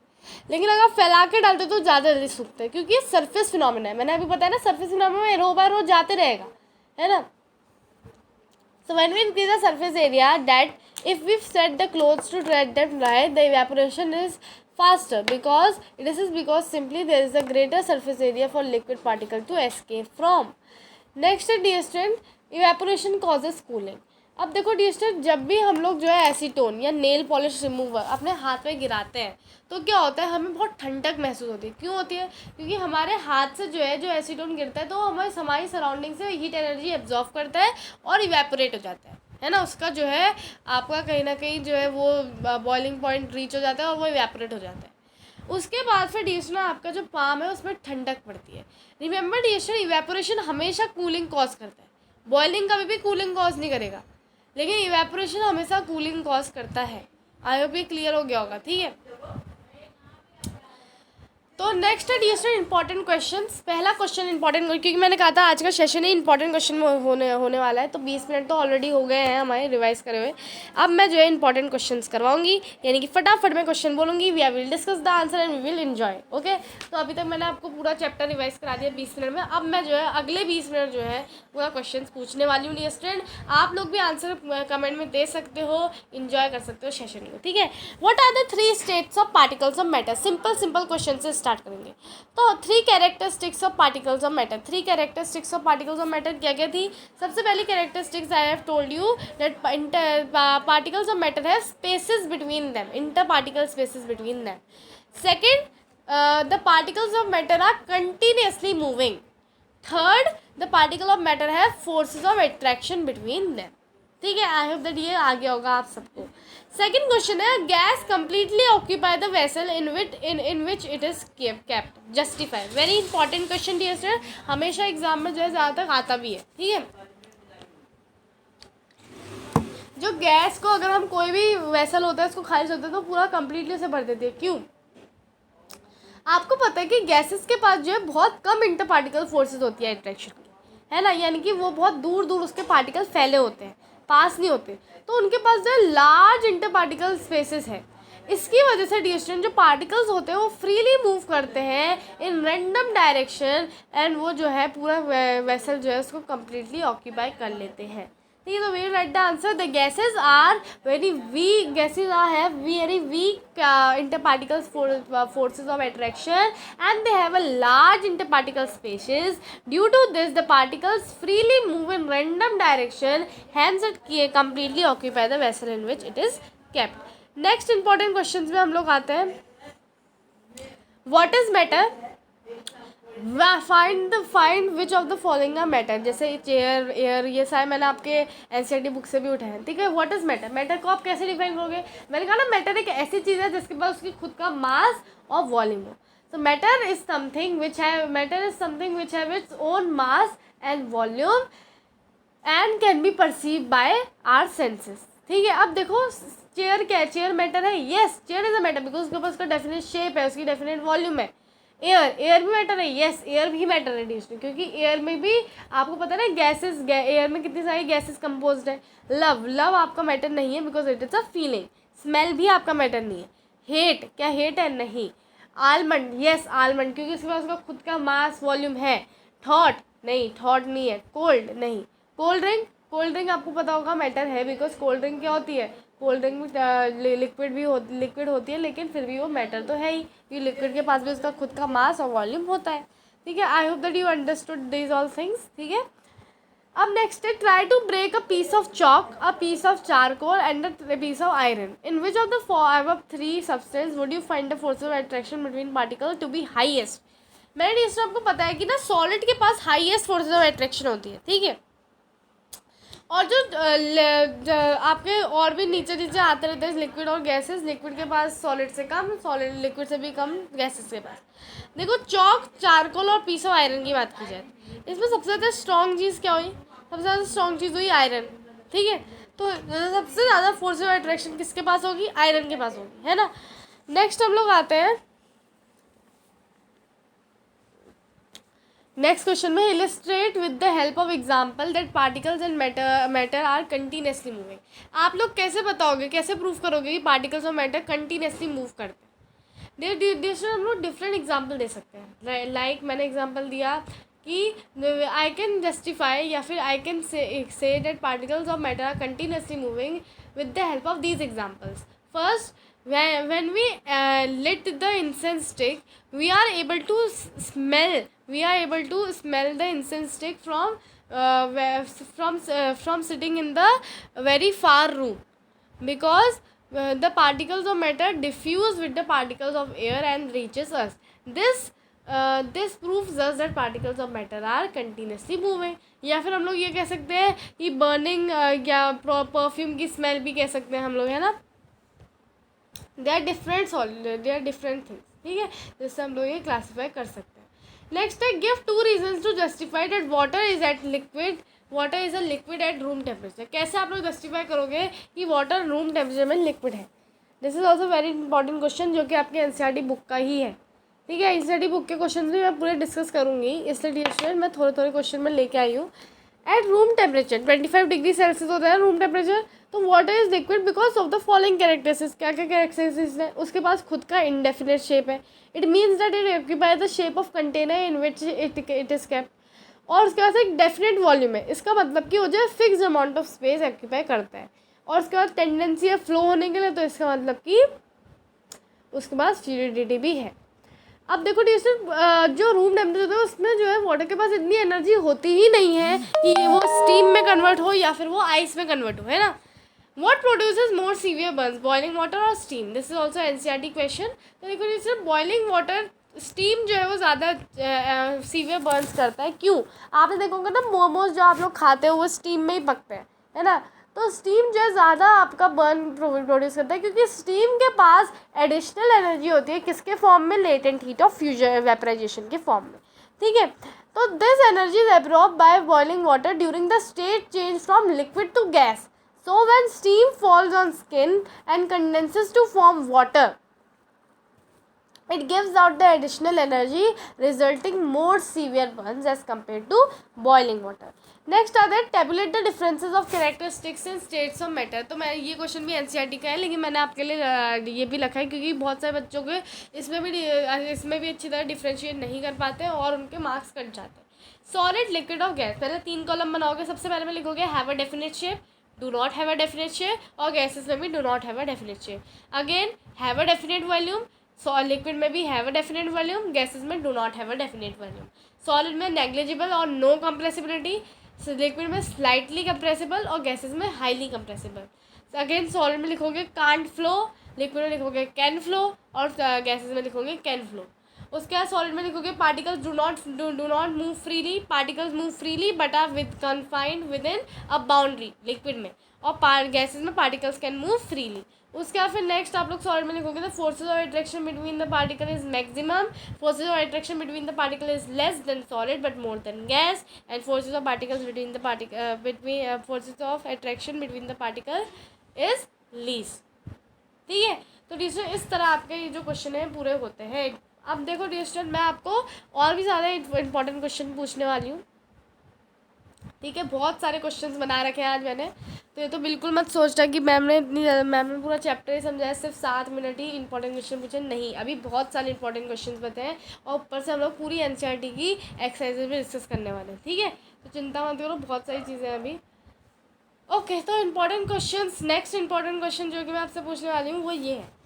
लेकिन अगर फैला के डालते हो तो ज़्यादा जल्दी सूखते हैं, क्योंकि ये सरफेस फिनोमेना है। मैंने अभी बताया ना, सरफेस फिनोमेना में रो बाय रो जाते रहेगा, है ना। So when we increase the surface area, that if we set the clothes to let them dry, the evaporation is faster because this is because simply there is a greater surface area for liquid particle to escape from. Next, dear student, evaporation causes cooling. अब देखो dear student, जब भी हम लोग जो है acetone या nail polish remover अपने हाथ में गिराते हैं तो क्या होता है, हमें बहुत ठंडक महसूस होती है। क्यों होती है? क्योंकि हमारे हाथ से जो है जो एसीटोन गिरता है तो हमारी सराउंडिंग से हीट एनर्जी एब्जॉर्व करता है और इवेपोरेट हो जाता है ना। उसका जो है आपका कहीं ना कहीं जो है वो बॉइलिंग पॉइंट रीच हो जाता है और वो इवेपोरेट हो जाता है। उसके बाद फिर डियर स्टूडेंट आपका जो पाम है उसमें ठंडक पड़ती है। रिमेंबर डियर स्टूडेंट, इवेपोरेशन हमेशा कूलिंग कॉज करता है, बॉइलिंग कभी भी कूलिंग कॉज नहीं करेगा, लेकिन इवेपोरेशन हमेशा कूलिंग कॉज करता है। आई होप ये क्लियर हो गया होगा, ठीक है। तो नेक्स्ट है डियर स्टूडेंट इंपॉर्टेंट क्वेश्चंस। पहला क्वेश्चन इंपॉर्टेंट, क्योंकि मैंने कहा था आज का सेशन ही इंपॉर्टेंट क्वेश्चन में होने वाला है, तो 20 मिनट तो ऑलरेडी हो गए हैं हमारे रिवाइज करे हुए। अब मैं जो है इंपॉर्टेंट क्वेश्चंस करवाऊंगी, यानी कि फटाफट मैं क्वेश्चन बोलूँगी, we will discuss the answer and we will enjoy. Okay, तो अभी तक मैंने आपको पूरा चैप्टर रिवाइज करा दिया 20 मिनट में। अब मैं जो है अगले 20 मिनट जो है पूरा क्वेश्चन पूछने वाली हूँ डियर स्टूडेंट। आप लोग भी आंसर कमेंट में दे सकते हो, इंजॉय कर सकते हो सेशन को, ठीक है। What are the 3 states of particles of matter? Simple question से स्टार्ट करेंगे। तो 3 characteristics of particles of matter. 3 characteristics of particles of matter क्या क्या थी? सबसे पहली characteristics I have told you that particles of matter have spaces between them, inter particle spaces between them. Second, the particles of matter are continuously moving. Third, the particle of matter have forces of attraction between them. ठीक है, I hope that ये आ गया होगा आप सबको। Second question है, gas completely occupy the vessel in which it is kept, justify. Very important question dear student, हमेशा exam में जो है ज़्यादातर आता भी है, ठीक है। जो गैस को अगर हम कोई भी वेसल होता है उसको खारिज होता है तो पूरा कंप्लीटली उसे भर देती है। क्यों? आपको पता है कि गैसेस के पास जो है बहुत कम इंटर पार्टिकल फोर्सेज होती है अट्रैक्शन की, है ना, यानी कि वो बहुत दूर दूर उसके पार्टिकल फैले होते हैं, पास नहीं होते, तो उनके पास जो है लार्ज इंटर पार्टिकल स्पेसेस है। इसकी वजह से डियर स्टूडेंट जो पार्टिकल्स होते हैं वो फ्रीली मूव करते हैं इन रैंडम डायरेक्शन एंड वो जो है पूरा वेसल जो है उसको कम्प्लीटली ऑक्यूपाई कर लेते हैं। ठीक है, तो we write the answer, the gases are very weak, gases are have very weak interparticle forces of attraction and they have a large interparticle spaces. Due to this the particles freely move in random direction, hence it completely occupy the vessel in which it is kept. Next important questions में हम लोग आते हैं, what is matter? Find which of the following are matter. जैसे chair, air, ये सारे मैंने आपके एनसीईआरटी बुक से भी उठाए हैं, ठीक है। What is matter? मैटर को आप कैसे डिफाइन करोगे? मैंने कहा ना, मैटर एक ऐसी चीज़ है जिसके पास उसकी खुद का मास और वॉल्यूम हो। तो matter is something which have its own mass and volume and can be perceive by our senses. ठीक है, अब देखो चेयर क्या है? चेयर मैटर है? Yes, chair is a matter because उसके पास उसका डेफिनेट शेप है, उसकी डेफिनेट वॉल्यूम है। एयर भी मैटर है? यस, एयर भी मैटर है डिस्ट्री, क्योंकि एयर में भी आपको पता है ना गैसेस, एयर में कितनी सारी गैसेस कंपोज्ड है। लव आपका मैटर नहीं है because it is a feeling. Smell भी आपका मैटर नहीं है। हेट, क्या हेट है? नहीं। आलमंड, यस आलमंड, क्योंकि उसके पास उसका खुद का मास वॉल्यूम है। थॉट, नहीं, थॉट नहीं है। कोल्ड, नहीं। कोल्ड ड्रिंक आपको पता होगा मैटर है बिकॉज कोल्ड ड्रिंक क्या होती है? कोल्ड ड्रिंक में लिक्विड होती है, लेकिन फिर भी वो मैटर तो है ही, क्योंकि लिक्विड के पास भी उसका खुद का मास और वॉल्यूम होता है। ठीक है, I hope that you understood this all things. ठीक है, अब नेक्स्ट है, try to break a piece of chalk, a piece of charcoal and a piece of iron. In which of the above 3 substance would you find the force of attraction between particle to be highest? मैंने इसमें आपको पता है कि ना solid के पास highest forces of attraction होती है, ठीक है। और जो आपके और भी नीचे आते रहते हैं लिक्विड और गैसेस, लिक्विड के पास सॉलिड से कम, सॉलिड लिक्विड से भी कम गैसेस के पास। देखो चॉक, चारकोल और पीस ऑफ आयरन की बात की जाए, इसमें सबसे ज़्यादा स्ट्रॉन्ग चीज़ क्या हुई? सबसे ज़्यादा स्ट्रॉन्ग चीज़ हुई आयरन, ठीक है। तो सबसे ज़्यादा फोर्स ऑफ अट्रैक्शन किसके पास होगी? आयरन के पास होगी, है ना। नेक्स्ट हम लोग आते हैं नेक्स्ट क्वेश्चन में, illustrate with the help of example that particles and matter are continuously moving. आप लोग कैसे बताओगे, कैसे प्रूव करोगे कि पार्टिकल्स और मैटर कंटिन्यूसली मूव करते हैं? हम लोग डिफरेंट एग्जाम्पल दे सकते हैं। लाइक मैंने एग्जाम्पल दिया कि आई कैन जस्टिफाई या फिर I can say that particles of matter are continuously moving with the help of these examples. First, when we lit the incense stick, we are able to smell the incense stick from from sitting in the very far room, because the particles of matter diffuse with the particles of air and reaches us. This proves us that particles of matter are continuously moving. या फिर हम लोग ये कह सकते हैं कि burning या परफ्यूम की स्मेल भी कह सकते हैं हम लोग, है ना. They are different things. ठीक है, जिससे हम लोग ये क्लासीफाई कर सकते हैं. नेक्स्ट है, give 2 reasons to justify that water is a liquid at room temperature. कैसे आप लोग जस्टिफाई करोगे कि वाटर रूम टेम्परेचर में लिक्विड है. This is also very important question, जो कि आपके एनसीईआरटी बुक का ही है. ठीक है, एनसीईआरटी बुक के क्वेश्चन भी मैं पूरे डिस्कस करूँगी, इसलिए स्टूडेंट मैं थोड़े थोड़े क्वेश्चन में लेके आई हूँ. Eight room temperature 25 degree Celsius होता है रूम टेम्परेचर. तो water is liquid because of the following characteristics. क्या क्या कैरेक्टरिस्टिक्स है. उसके पास खुद का इंडेफिनेट शेप है. It means that it occupy the shape of container in which it is kept. और उसके पास एक डेफिनेट वॉल्यूम है. इसका मतलब कि वो जो है fix amount of space occupy करता है. और उसके बाद टेंडेंसी है फ्लो होने के लिए, तो इसका मतलब कि उसके पास फ्लूइडिटी भी है. अब देखो टीचर, जो रूम टेम्परेचर होता है उसमें जो है वाटर के पास इतनी एनर्जी होती ही नहीं है कि वो स्टीम में कन्वर्ट हो या फिर वो आइस में कन्वर्ट हो, है ना. What produces more severe burns, boiling water और steam. This is also NCERT question. तो देखो टीचर, बॉइलिंग वाटर, स्टीम जो है वो ज़्यादा सीवियर बर्न्स करता है. क्यों. आपने देखोगे ना, मोमोज जो आप लोग खाते हो वो स्टीम में ही पकते हैं, है ना. तो स्टीम जो है ज़्यादा आपका बर्न प्रोड्यूस करता है, क्योंकि स्टीम के पास एडिशनल एनर्जी होती है. किसके फॉर्म में. Latent heat of fusion vaporization के फॉर्म में. ठीक है. तो this energy is absorb by boiling water during the state change from liquid to gas. So when steam falls on skin and condenses to form water, it gives out the additional energy, resulting more severe burns as compared to boiling water. Next are that tabulate the differences of characteristics in states of matter. तो मैं ये question भी NCERT का है, लेकिन मैंने आपके लिए ये भी लिखा है क्योंकि बहुत सारे बच्चों के इसमें भी अच्छी तरह डिफ्रेंशिएट नहीं कर पाते हैं और उनके मार्क्स कट जाते हैं. सॉलिड, लिक्विड और गैस. पहले 3 कॉलम बनाओगे. सबसे पहले में लिखोगे have a definite shape, do not have a definite shape, और gases में भी do not have a definite shape. Again, have a definite volume. Liquid में भी have a definite volume, gases में do not have a definite volume. Solid में negligible और no compressibility, liquid में slightly compressible और gases में highly compressible. Again solid में लिखोगे can't flow, लिक्विड में लिखोगे can flow और gases में लिखोगे can flow. उसके बाद सॉलिड में लिखोगे particles do not move freely, particles move freely but are with confined within a boundary, liquid में. और गैसेज में पार्टिकल्स कैन मूव फ्रीली. उसके बाद फिर नेक्स्ट आप लोग सॉलिड में लिखोगे the forces of attraction between the particle is maximum, forces of attraction between the particle is less than solid but more than gas, and forces of particles forces of attraction between the particle is least. ठीक है. तो teacher इस तरह आपके ये जो question है पूरे होते हैं. अब देखो डियर स्टूडेंट, मैं आपको और भी ज़्यादा इंपॉर्टेंट क्वेश्चन पूछने वाली हूँ. ठीक है, बहुत सारे क्वेश्चंस बना रखे हैं आज मैंने. तो ये तो बिल्कुल मत सोचना कि मैम ने पूरा चैप्टर ही समझाया, सिर्फ 7 मिनट ही इंपॉर्टेंट क्वेश्चन पूछे. नहीं, अभी बहुत सारे इंपॉर्टेंट क्वेश्चन बचे हैं और ऊपर से हम लोग पूरी एनसीईआरटी की एक्सरसाइजेज भी डिस्कस करने वाले हैं. ठीक है, तो चिंता मत करो, बहुत सारी चीज़ें हैं अभी. ओके, तो important question, next important question जो कि मैं आपसे पूछने वाली हूँ वो ये है,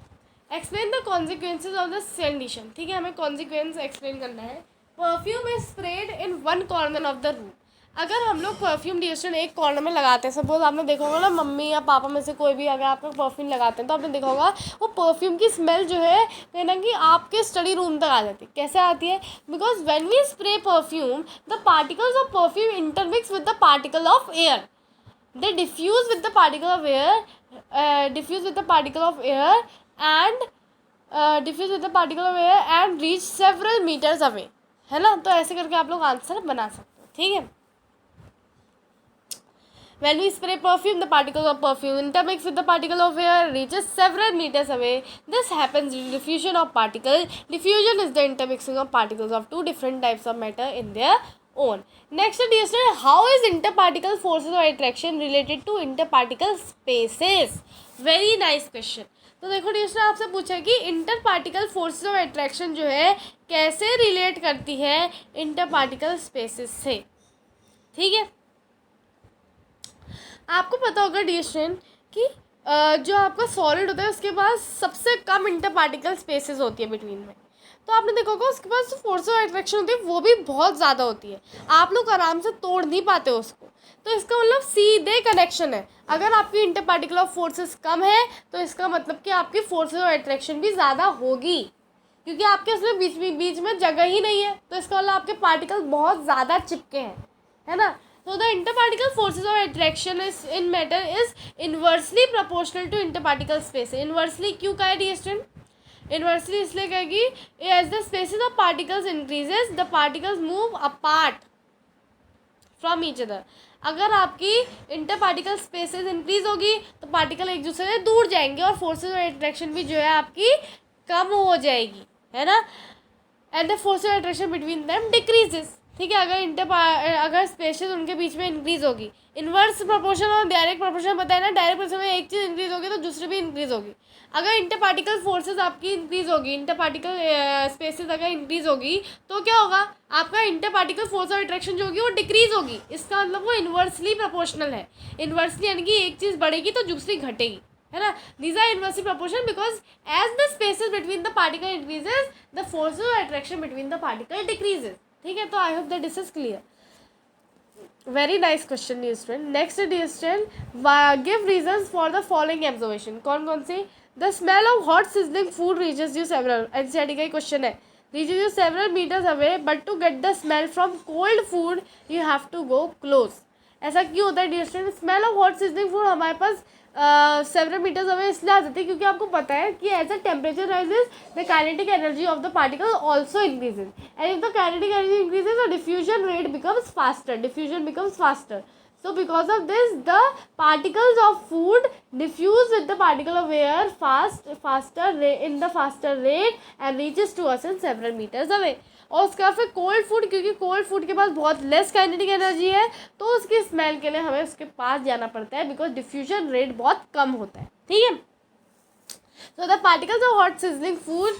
explain the consequences of the condition. ठीक है, हमें कॉन्सिक्वेंस एक्सप्लेन करना है. Perfume is spread in one corner of the room. अगर हम लोग परफ्यूम डिस्टेंस एक कॉर्नर में लगाते हैं, सपोज आपने देखा होगा ना, मम्मी या पापा में से कोई भी अगर आप लोग परफ्यूम लगाते हैं तो आपने देखा होगा वो परफ्यूम की स्मेल जो है कहीं ना कहीं आपके स्टडी रूम तक आ जाती है. कैसे आती है. Because when we spray perfume, the particles of perfume intermix with the particle of air. They diffuse with the particle of air, and reach several meters away. है ना. तो ऐसे करके आप लोग आंसर बना सकते हो. ठीक है. When we spray perfume, the particles of perfume intermix with the particle of air, reaches several meters away. This happens due to diffusion of particle. Diffusion is the intermixing of particles of two different types of matter in their own. Next, dear student, how is interparticle forces of attraction related to interparticle spaces? Very nice question. तो देखो dear student, आपसे पूछा कि inter particle forces of attraction जो है कैसे relate करती है इंटर पार्टिकल स्पेसेस से. ठीक है, आपको पता होगा डियर स्टूडेंट कि जो आपका सॉलिड होता है उसके पास सबसे कम इंटर पार्टिकल स्पेसेस होती है बिटवीन में. तो आपने देखा होगा उसके पास फोर्स ऑफ अट्रैक्शन होती है वो भी बहुत ज़्यादा होती है, आप लोग आराम से तोड़ नहीं पाते उसको। तो इसका मतलब सीधे कनेक्शन है, अगर आपकी इंटर पार्टिकुलर फोर्सेस कम है तो इसका मतलब कि आपकी फोर्सेस ऑफ अट्रैक्शन भी ज़्यादा होगी, क्योंकि आपके उसमें बीच में जगह ही नहीं है, तो इसका मतलब आपके पार्टिकल्स बहुत ज़्यादा चिपके हैं, है ना। So the interparticle forces of attraction is in matter is inversely proportional to interparticle space. Inversely क्यों कहा है dear student? Inversely इसलिए कहेगी as the spaces of particles increases, the particles move apart from each other. अगर आपकी इंटरपार्टिकल spaces increase होगी तो particle एक दूसरे से दूर जाएंगे और फोर्सेस ऑफ अट्रैक्शन भी जो है आपकी कम हो जाएगी, है ना। And the force of attraction between them decreases, ठीक है। अगर स्पेसेस उनके बीच में इंक्रीज होगी, इन्वर्स प्रोपोर्शन और डायरेक्ट प्रोपोर्शन बताया ना, डायरेक्ट प्रोपोर्शन में एक चीज़ इंक्रीज होगी तो दूसरी भी इंक्रीज होगी। अगर इंटरपार्टिकल फोर्सेस आपकी इंक्रीज होगी, इंटरपार्टिकल स्पेसेस अगर इंक्रीज होगी तो क्या होगा, आपका इंटरपार्टिकल फोर्स ऑफ अट्रैक्शन जो होगी वो डिक्रीज होगी, इसका मतलब वो इन्वर्सली प्रोपोर्शनल है। इन्वर्सली यानी कि एक चीज़ बढ़ेगी तो दूसरी घटेगी, है ना। These are inversely proportion because as the spaces between the particle increases the force of attraction between the particle decreases, ठीक है। तो I hope that this is clear. Very nice question dear student. Next dear student, give reasons for the following observation. कौन कौन सी? The smell of hot sizzling food reaches you several, NCERT का ही question है, reaches you several metres away but to get the smell from cold food you have to go close. ऐसा क्यों होता है dear student? Smell of hot sizzling food हमारे पास several metres away इसलिए आ जाती है क्योंकि आपको पता है कि as a temperature rises the kinetic energy of the particle also increases, and if the kinetic energy increases the diffusion rate becomes faster. So because of this the particles of food diffuse with the particle of air in the faster rate and reaches to us in several meters away. और उसका फिर cold food, क्योंकि cold food के पास बहुत less kinetic energy है तो उसकी smell के लिए हमें उसके पास जाना पड़ता है बिकॉज डिफ्यूजन रेट बहुत कम होता है, ठीक है। So the particles of hot sizzling food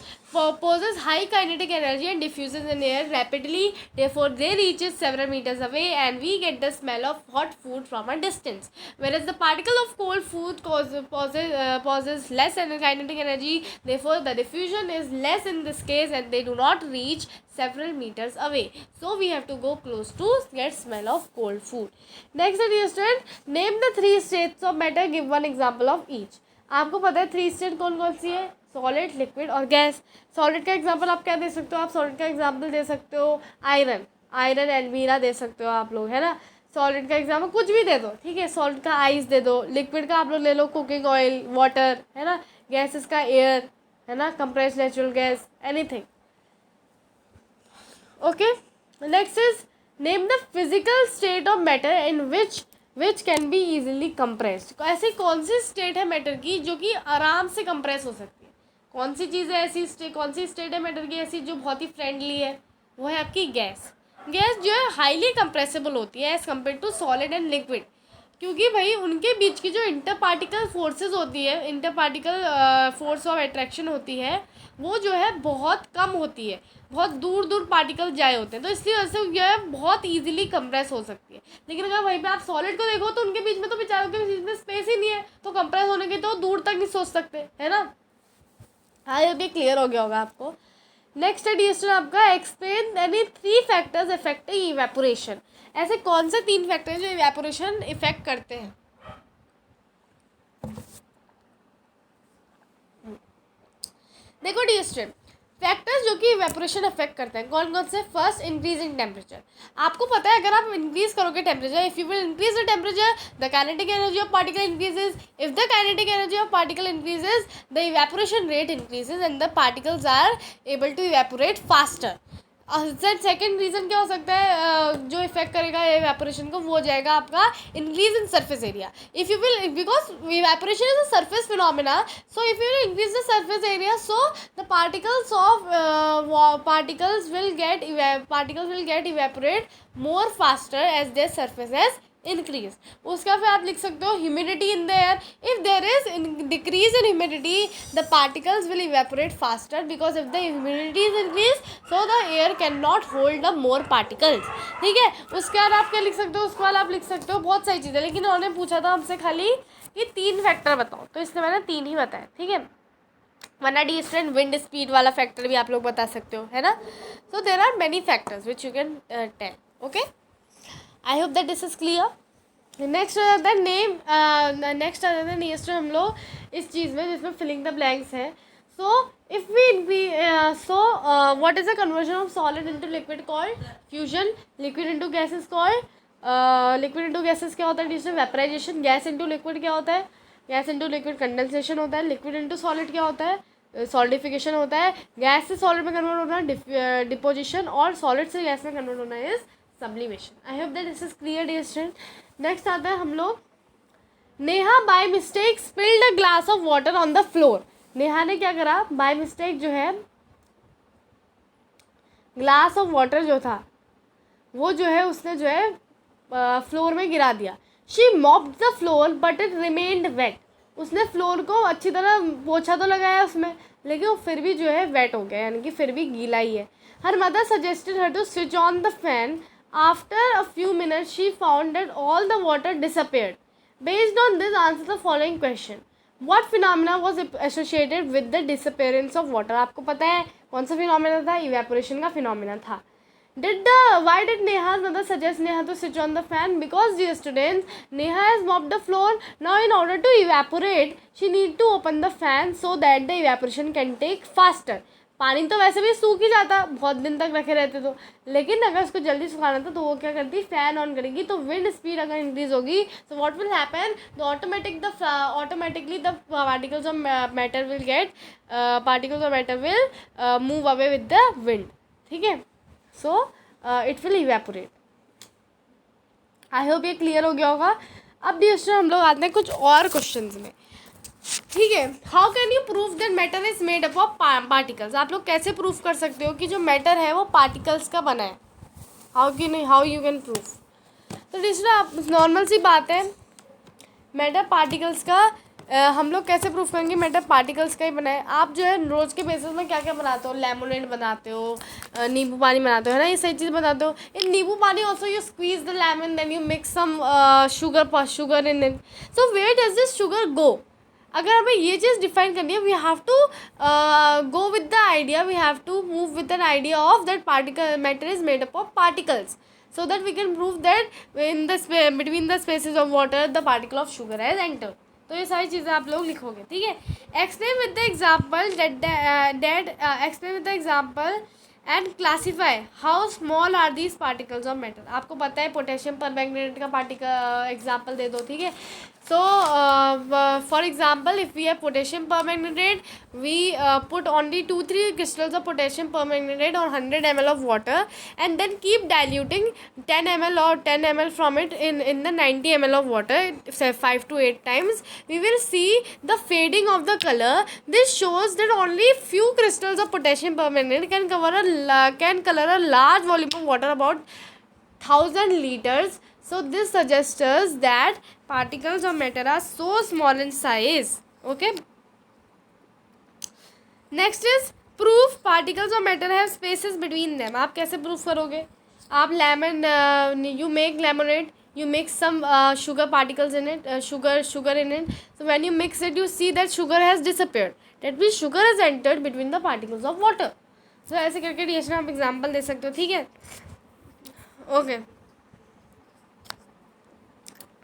possess high kinetic energy and diffuses in air rapidly. Therefore, they reaches several meters away, and we get the smell of hot food from a distance. Whereas the particle of cold food possesses less kinetic energy. Therefore, the diffusion is less in this case, and they do not reach several meters away. So we have to go close to get smell of cold food. Next, dear student, name the 3 states of matter. Give one example of each. आपको पता है 3 state कौन कौन सी है? Solid, liquid और gas. Solid का example आप क्या दे सकते हो? आप सॉलिड का एग्जांपल दे सकते हो आयरन एल्मीरा दे सकते हो आप लोग, है ना। सॉलिड का एग्जांपल कुछ भी दे दो, ठीक है। सॉलिड का आइस दे दो, लिक्विड का आप लोग ले लो कुकिंग ऑयल, वाटर, है ना। गैसेस का एयर, है ना, compressed natural gas, anything. Okay, next is name the physical state of matter in which can be easily compressed. ऐसी कौन सी स्टेट है मैटर की जो कि आराम से कंप्रेस हो सकती है? कौन सी चीज़ है ऐसी कौन सी स्टेट है मैटर की ऐसी जो बहुत ही फ्रेंडली है? वो है आपकी गैस। गैस जो है हाईली कंप्रेसिबल होती है as compare to solid and liquid, क्योंकि भाई उनके बीच की जो इंटर पार्टिकल फोर्सेज होती है, inter particle force of attraction होती है, वो जो है बहुत कम होती है, बहुत दूर दूर पार्टिकल जाए होते हैं, तो इसलिए वजह से जो है बहुत ईजिली कंप्रेस हो सकती है। लेकिन अगर वहीं पे आप सॉलिड को देखो तो उनके बीच में तो बेचारों के बीच में स्पेस ही नहीं है, तो कंप्रेस होने के तो दूर तक नहीं सोच सकते, है ना। हाँ, ये भी क्लियर हो गया होगा आपको। नेक्स्ट है डियर स्टूडेंट आपका explain any 3 factors affecting evaporation. ऐसे कौन से 3 फैक्टर हैं जो इवेपोरेशन इफेक्ट करते हैं? देखो डियर स्टूडेंट, फैक्टर्स जो कि इवेपोरेशन अफेक्ट करते हैं कौन कौन से? First, increase in temperature. आपको पता है अगर आप इंक्रीज करोगे temperature, if you will increase the temperature the kinetic energy of particle increases. If the kinetic energy of particle increases the evaporation rate increases and the particles are able to evaporate faster. Second reason क्या हो सकता है जो effect करेगा evaporation को? वो हो जाएगा आपका increase in surface area. If you will, because evaporation is a surface phenomena, so if you will increase the surface area so the particles will get evaporate more faster as their surface has increase. उसका फिर आप लिख सकते हो humidity in the air. If there is decrease in humidity the particles will evaporate faster because if the humidity is increase so the air can not hold the more particles, ठीक है। उसके बाद आप क्या लिख सकते हो? उसके बाद आप लिख सकते हो बहुत सारी चीज़ें, लेकिन उन्होंने पूछा था हमसे खाली कि 3 फैक्टर बताओ, तो इसलिए मैंने 3 ही बताए, ठीक है। वरना डी स्टूडेंट विंड स्पीड वाला फैक्टर भी आप लोग बता सकते हो, है ना. So there are many factors which you can tell. Okay, I hope that this is clear. Next आ जाता है नेम. नेक्स्ट आ जाता है नेक्स्ट हम लोग इस चीज़ में जिसमें फिलिंग द ब्लैंक्स है. So if we what is the conversion of solid into liquid called fusion. Liquid into gas is called liquid into gases क्या होता है जिसमें वेपराइजेशन. गैस इनटू लिक्विड क्या होता है, गैस इनटू लिक्विड कंडेंसेशन होता है. लिक्विड इनटू सॉलिड क्या होता है, सॉलिडिफिकेशन होता है. गैस से सॉलिड में कन्वर्ट होना है डिपोजिशन, और सॉलिड से गैस में कन्वर्ट होना है sublimation. I hope that this is clear dear student. Next आता है हम लोग Neha by mistake spilled a glass of water on the floor. Neha ने क्या करा, बाय मिस्टेक जो है ग्लास ऑफ वाटर जो था वो जो है उसने जो है फ्लोर में गिरा दिया. She mopped the floor but it remained wet. उसने फ्लोर को अच्छी तरह पोछा तो लगाया उसमें, लेकिन वो फिर भी जो है वेट हो गया, यानी कि फिर भी गीला ही है. Her mother suggested her to switch on the fan. After a few minutes, she found that all the water disappeared. Based on this, answer the following question. What phenomena was associated with the disappearance of water? आपको पता है कौन सा phenomena था, evaporation का phenomena था. Why did Neha's mother suggest Neha to switch on the fan? Because dear students, Neha has mopped the floor. Now in order to evaporate, she need to open the fan so that the evaporation can take faster. पानी तो वैसे भी सूख ही जाता बहुत दिन तक रखे रहते तो, लेकिन अगर उसको जल्दी सुखाना था तो वो क्या करती, फैन ऑन करेगी. तो विंड स्पीड अगर इंक्रीज होगी तो what will happen, the automatically the particles of matter will get particles of matter will move away with the wind. ठीक है, so it will evaporate. I hope ये clear हो गया होगा. अब डियर हम लोग आते हैं कुछ और क्वेश्चंस में. ठीक है, how can you prove that matter is made up of particles. आप लोग कैसे प्रूव कर सकते हो कि जो मैटर है वो पार्टिकल्स का बना है. How you can prove. तो डियर नॉर्मल सी बात है, मैटर पार्टिकल्स का हम लोग कैसे प्रूव करेंगे, मैटर पार्टिकल्स का ही बना है. आप जो है रोज़ के बेसिस में क्या क्या बनाते हो, लेमोनेड बनाते हो, नींबू पानी बनाते हो, है ना, ये सही चीज़ बनाते हो. In nimbu pani also you squeeze the lemon, then you mix some sugar in it. So where does this sugar go. अगर हमें ये चीज़ डिफाइन करनी है, we have to go with the idea, we have to move with an idea of that particle matter is made up of particles, so that we can prove that in the between the spaces of water the particle of sugar has entered. तो ये सारी चीज़ें आप लोग लिखोगे. ठीक है, explain with the example explain with the example and classify how small are these particles of matter. आपको पता है पोटेशियम परमैंगनेट का पार्टिकल एग्जाम्पल दे दो. ठीक है, so for example if we have potassium permanganate, we put only 2-3 crystals of potassium permanganate on 100 ml of water and then keep diluting 10 ml or 10 ml from it in the 90 ml of water, say 5 to 8 times. We will see the fading of the color. This shows that only few crystals of potassium permanganate can color a large volume of water, about 1000 liters. So this suggests us that particles of matter are so small in size. Okay. Next is proof particles of matter have spaces between them. आप कैसे proof करोगे? आप you make lemonade, you mix some sugar particles in it, sugar in it. So when you mix it, you see that sugar has disappeared. That means sugar has entered between the particles of water. So ऐसे करके डिस्ट्रेशन आप example दे सकते हो. ठीक है, okay.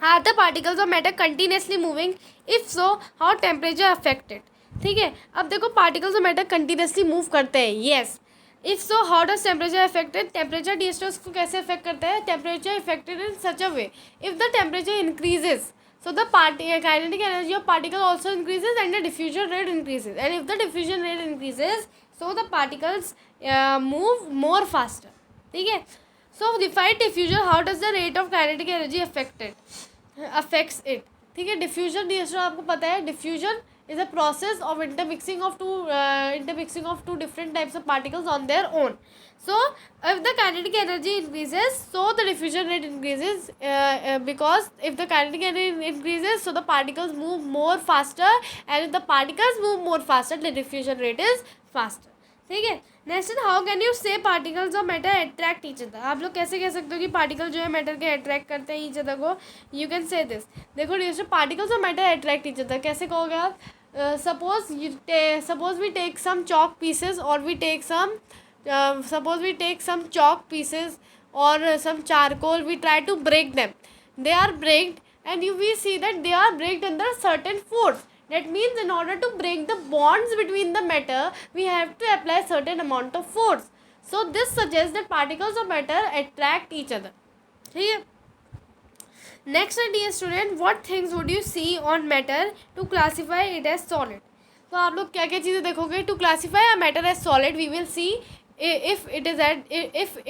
Are the particles of matter continuously moving? If so, how temperature affected? ठीक है, अब देखो particles of matter continuously move करते हैं. Yes. If so, how does temperature affected? Temperature distress को कैसे affect करता है? Temperature affected in such a way. If the temperature increases, so the kinetic energy of particle also increases and the diffusion rate increases. And if the diffusion rate increases, so the particles move more faster. ठीक है. So define diffusion. How does the rate of kinetic energy affects it? ठीक है, diffusion distress आपको पता है. Diffusion is a process of intermixing of two different types of particles on their own. So if the kinetic energy increases, so the diffusion rate increases, because if the kinetic energy increases, so the particles move more faster, and if the particles move more faster, the diffusion rate is faster. ठीक है. Next, how can you से particles of matter attract each other. आप लोग कैसे कह सकते हो कि पार्टिकल जो है मैटर के अट्रैक्ट करते हैं ईच अदर को. You can say this. देखो dear, particles of matter attract each other कैसे कहोगे आप. suppose we take some chalk pieces, or we take some suppose we take some chalk pieces or some charcoal, we try to break them. They are breaked, and we see that they are breaked under certain force. That means in order to break the bonds between the matter, we have to apply certain amount of force. So this suggests that particles of matter attract each other. ठीक है. Next, dear student, what things would you see on matter to classify it as solid? तो आप लोग क्या क्या चीज़ें देखोगे? To classify a matter as solid, we will see if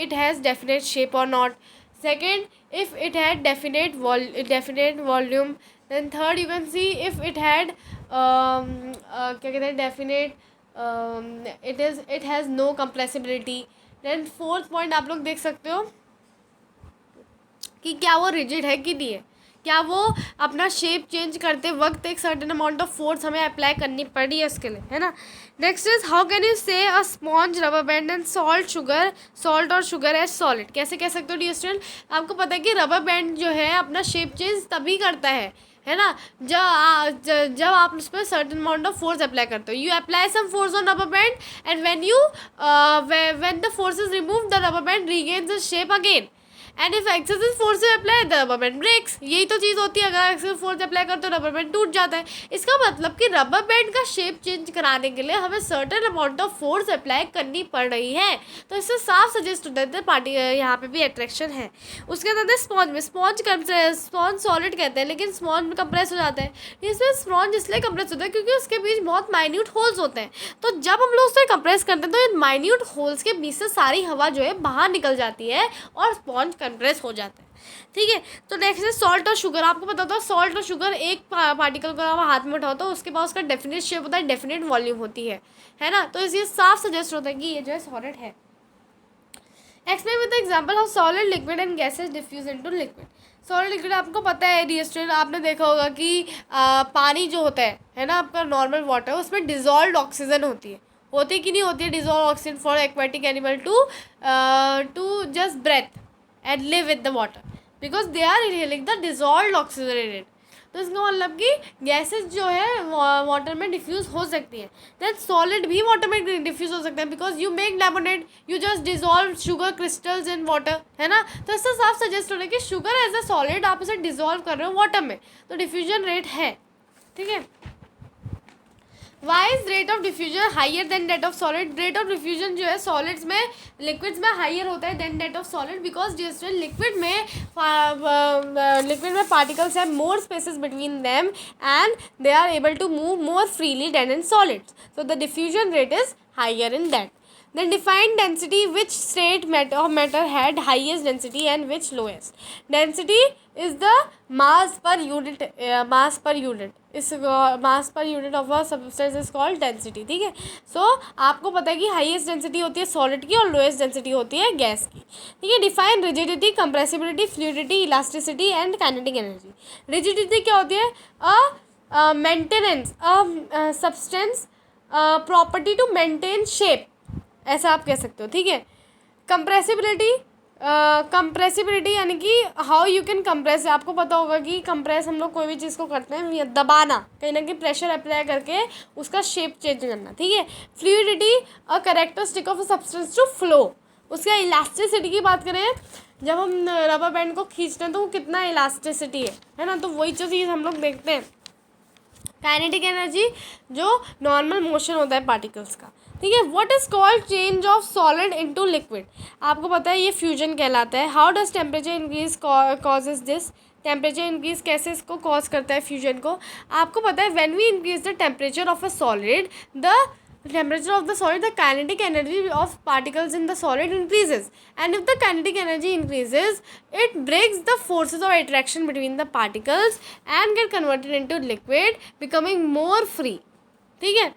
it has definite shape or not. Second, if it had definite volume. Then third, you can see if it had क्या कहते हैं, definite it has no compressibility. Then fourth point आप लोग देख सकते हो कि क्या वो रिजिड है कि नहीं है, क्या वो अपना शेप चेंज करते वक्त एक सर्टेन अमाउंट ऑफ फोर्स हमें अप्लाई करनी पड़ी है उसके लिए, है ना. Next is how can you say a sponge, rubber band and salt और शुगर एज सॉलिड. कैसे कह सकते हो डियर स्टूडेंट? आपको पता है कि रबर बैंड जो है अपना शेप चेंज तभी करता है ना, जब आप उस पर certain amount of force apply करते हो. You apply some force on rubber band, and when the force is remove, the rubber band regains its shape again. And if excessive force apply, the rubber band breaks. यही तो चीज़ होती है, अगर excessive force apply करते हो rubber band टूट जाता है. इसका मतलब कि रबर बैंड का शेप चेंज कराने के लिए हमें certain amount of force apply करनी पड़ रही है. तो इससे साफ सजेस्ट होता है पार्टी यहाँ पे भी अट्रैक्शन है. उसके बाद स्पॉन्ज में, स्पॉन्ज सॉलिड कहते हैं, लेकिन स्पॉन्ज में कंप्रेस हो जाता है. इसमें स्पॉन्ज इसलिए कंप्रेस होता है क्योंकि उसके बीच बहुत माइन्यूट होल्स होते हैं. तो जब हम लोग उसे कंप्रेस करते हैं तो इन माइन्यूट होल्स के बीच से सारी हवा जो है बाहर निकल जाती है और स्पॉन्ज कंप्रेस हो जाता है. ठीक है. तो नेक्स्ट है सॉल्ट और शुगर. आपको पता होता है सॉल्ट और शुगर एक पार्टिकल को आप हाथ में उठाओ तो उसके पास उसका डेफिनेट शेप होता है, डेफिनेट वॉल्यूम होती है ना. तो इसलिए साफ सजेस्ट होता है कि ये जो है सॉलिड है. Explain with the example how solid, liquid and gases diffuse into liquid. Solid liquid आपको पता है डियर स्टूडेंट, आपने देखा होगा कि पानी जो होता है ना आपका नॉर्मल वाटर, उसमें डिजॉल्व ऑक्सीजन होती कि नहीं होती है. Dissolve oxygen for aquatic animal to just breathe and live with the water because they are inhaling the dissolved oxygen in it. तो इसका मतलब कि गैसेस जो है वाटर में डिफ्यूज़ हो सकती हैं. दैन सॉलिड भी वाटर में डिफ्यूज़ हो सकता है because you make lemonade, you just dissolve sugar crystals in water, है ना. तो इससे साफ सजेस्ट हो रहा है कि शुगर एज अ सॉलिड आप इसे डिजॉल्व कर रहे हो वाटर में, तो डिफ्यूजन रेट है. ठीक है. Why is rate of diffusion higher than that of solid. Rate of diffusion जो है सॉलिड्स में, लिक्विड्स में हाइयर होता है than that of solid because liquid में particles have more spaces between them and they are able to move more freely than in solids. So the diffusion rate is higher in that. Then define density. Which state of matter had highest density and which lowest? Density is the mass per unit. Mass per unit of a substance is called density. ठीक है. So आपको पता है कि highest density होती है solid की और lowest density होती है गैस की. ठीक है. Define rigidity, compressibility, fluidity, elasticity and kinetic energy. Rigidity क्या होती है? A maintenance, a substance property to maintain shape, ऐसा आप कह सकते हो. ठीक है. कंप्रेसिबिलिटी यानी कि हाउ यू कैन कंप्रेस. आपको पता होगा कि कंप्रेस हम लोग कोई भी चीज़ को करते हैं, दबाना, कहीं ना कहीं प्रेशर अप्लाई करके उसका शेप चेंज करना. ठीक है. Fluidity, a characteristic of a substance to flow. उसका इलास्टिसिटी की बात करें, जब हम रबर बैंड को खींचते हैं तो वो कितना इलास्टिसिटी है ना. तो वही चीज़ हम लोग देखते हैं. काइनेटिक एनर्जी, जो नॉर्मल मोशन होता है पार्टिकल्स का. ठीक है. What is called change of solid into liquid. आपको पता है ये फ्यूजन कहलाता है. How does temperature increase causes this. Temperature increase कैसे इसको कॉज करता है फ्यूजन को. आपको पता है when we increase the temperature of a solid, the temperature of the solid, the kinetic energy of particles in the solid increases, and if the kinetic energy increases, it breaks the forces of attraction between the particles and get converted into liquid, becoming more free. ठीक है.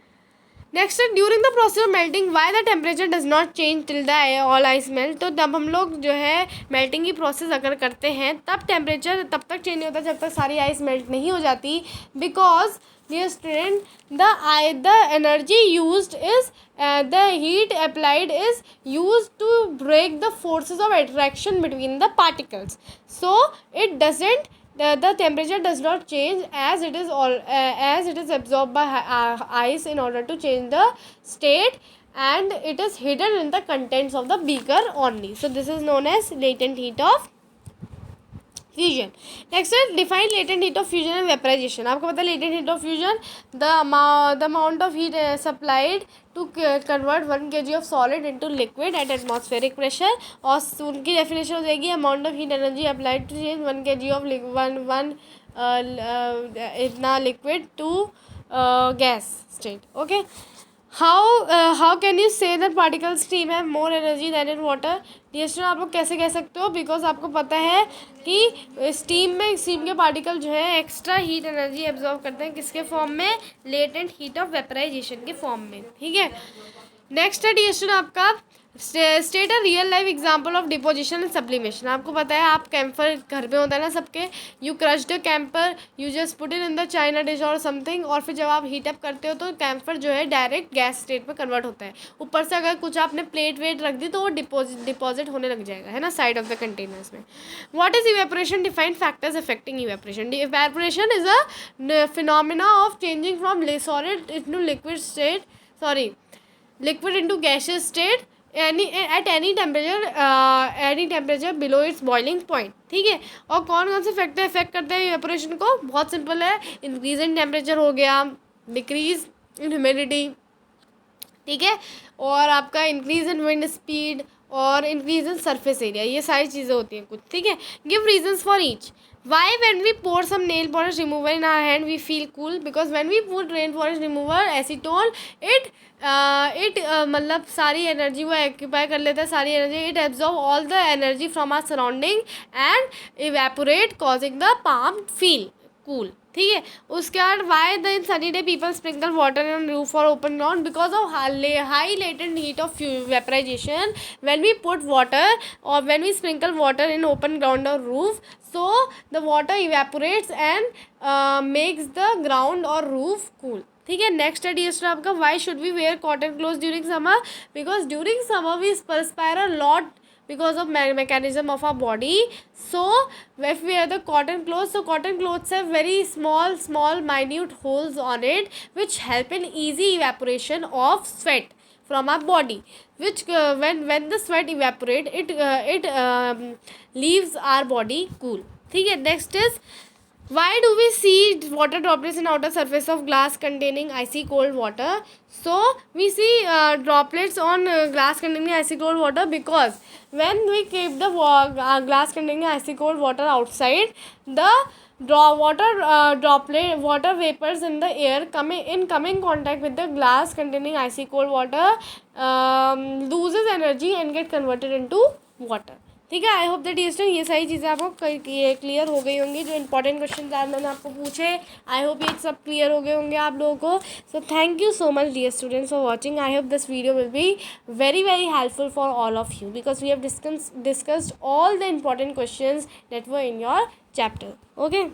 Next है during the process of melting why the temperature does not change till the all ice melt. तो जब हम लोग जो है melting की प्रोसेस अगर करते हैं तब टेम्परेचर तब तक चेंज नहीं होता जब तक सारी आइस मेल्ट नहीं हो जाती. Because dear student, the energy used is the heat applied is used to break the forces of attraction between the particles, so it doesn't the temperature does not change as it is all as it is absorbed by ice in order to change the state, and it is hidden in the contents of the beaker only. So this is known as latent heat of fusion. Next है define latent heat of fusion and vaporisation. आपको पता है latent heat of fusion the amount of heat supplied to convert 1 kg of solid into liquid at atmospheric pressure. और उनकी definition हो जाएगी amount of heat energy applied to change 1 kg of one इतना liquid to gas state. Okay. How can you say that particle steam have more energy then in water. Dear student, आप लोग कैसे कह सकते हो? Because आपको पता है कि स्टीम के पार्टिकल जो है एक्स्ट्रा हीट एनर्जी एब्जॉर्व करते हैं. किसके फॉर्म में? लेटेंट हीट ऑफ वेपराइजेशन के फॉर्म में. ठीक है. नेक्स्ट है डियर स्टूडेंट आपका state a real life example of deposition and sublimation. आपको पता है आप कैम्फर घर पे होता है ना सबके. You crushed camper, you just put it in the China dish और समथिंग, और फिर जब आप हीट अप करते हो तो कैम्फर जो है डायरेक्ट गैस स्टेट में कन्वर्ट होता है. ऊपर से अगर कुछ आपने प्लेट वेट रख दी तो वो डिपॉजिट होने लग जाएगा, है ना, साइड ऑफ द कंटेनर्स में. What is evaporation? Defined factors affecting evaporation. Evaporation is a phenomena of changing from solid into liquid state, liquid into gaseous state at any temperature below its boiling point. ठीक है. और कौन कौन से factor effect करते हैं evaporation को? बहुत सिंपल है. इंक्रीज इन टेम्परेचर हो गया, डिक्रीज इन ह्यूमिडिटी, ठीक है, और आपका इंक्रीज इन विंड स्पीड और इंक्रीज इन सरफेस एरिया. ये सारी चीज़ें होती हैं कुछ. ठीक है. Give reasons for each. Why when we pour some nail polish remover in our hand we feel cool? Because when we put nail polish remover acetone, it मतलब सारी एनर्जी वो एक्यूपाई कर लेता है, सारी energy. It absorb all the energy from our surrounding and evaporate causing the palm feel cool. ठीक है. उसके बाद why the in sunny day people sprinkle water in roof और open ground? Because of high latent heat of vaporisation when we put water और when we sprinkle water in open ground और roof, so the water evaporates and makes the ground or roof cool. ठीक है. Next है dear student आपका why should we wear cotton clothes during summer? Because during summer we perspire a lot because of mechanism of our body. So if we wear the cotton clothes, so cotton clothes have very small minute holes on it which help in easy evaporation of sweat from our body, which when the sweat evaporate it leaves our body cool. ठीक है. Next is why do we see water droplets in outer surface of glass containing icy cold water? So we see droplets on glass containing icy cold water because when we keep the glass containing icy cold water outside, the water vapors in the air coming contact with the glass containing icy cold water loses energy and get converted into water. ठीक है. I hope that ये सारी चीज़ें आपको clear हो गई होंगी. जो इंपॉर्टेंट क्वेश्चन मैंने आपको पूछे, आई होप ये सब क्लियर हो गए होंगे आप लोगों को. So thank you so much dear students for watching. I hope this video will be very helpful for all of you because we have discussed all the important questions that were in your chapter. Okay.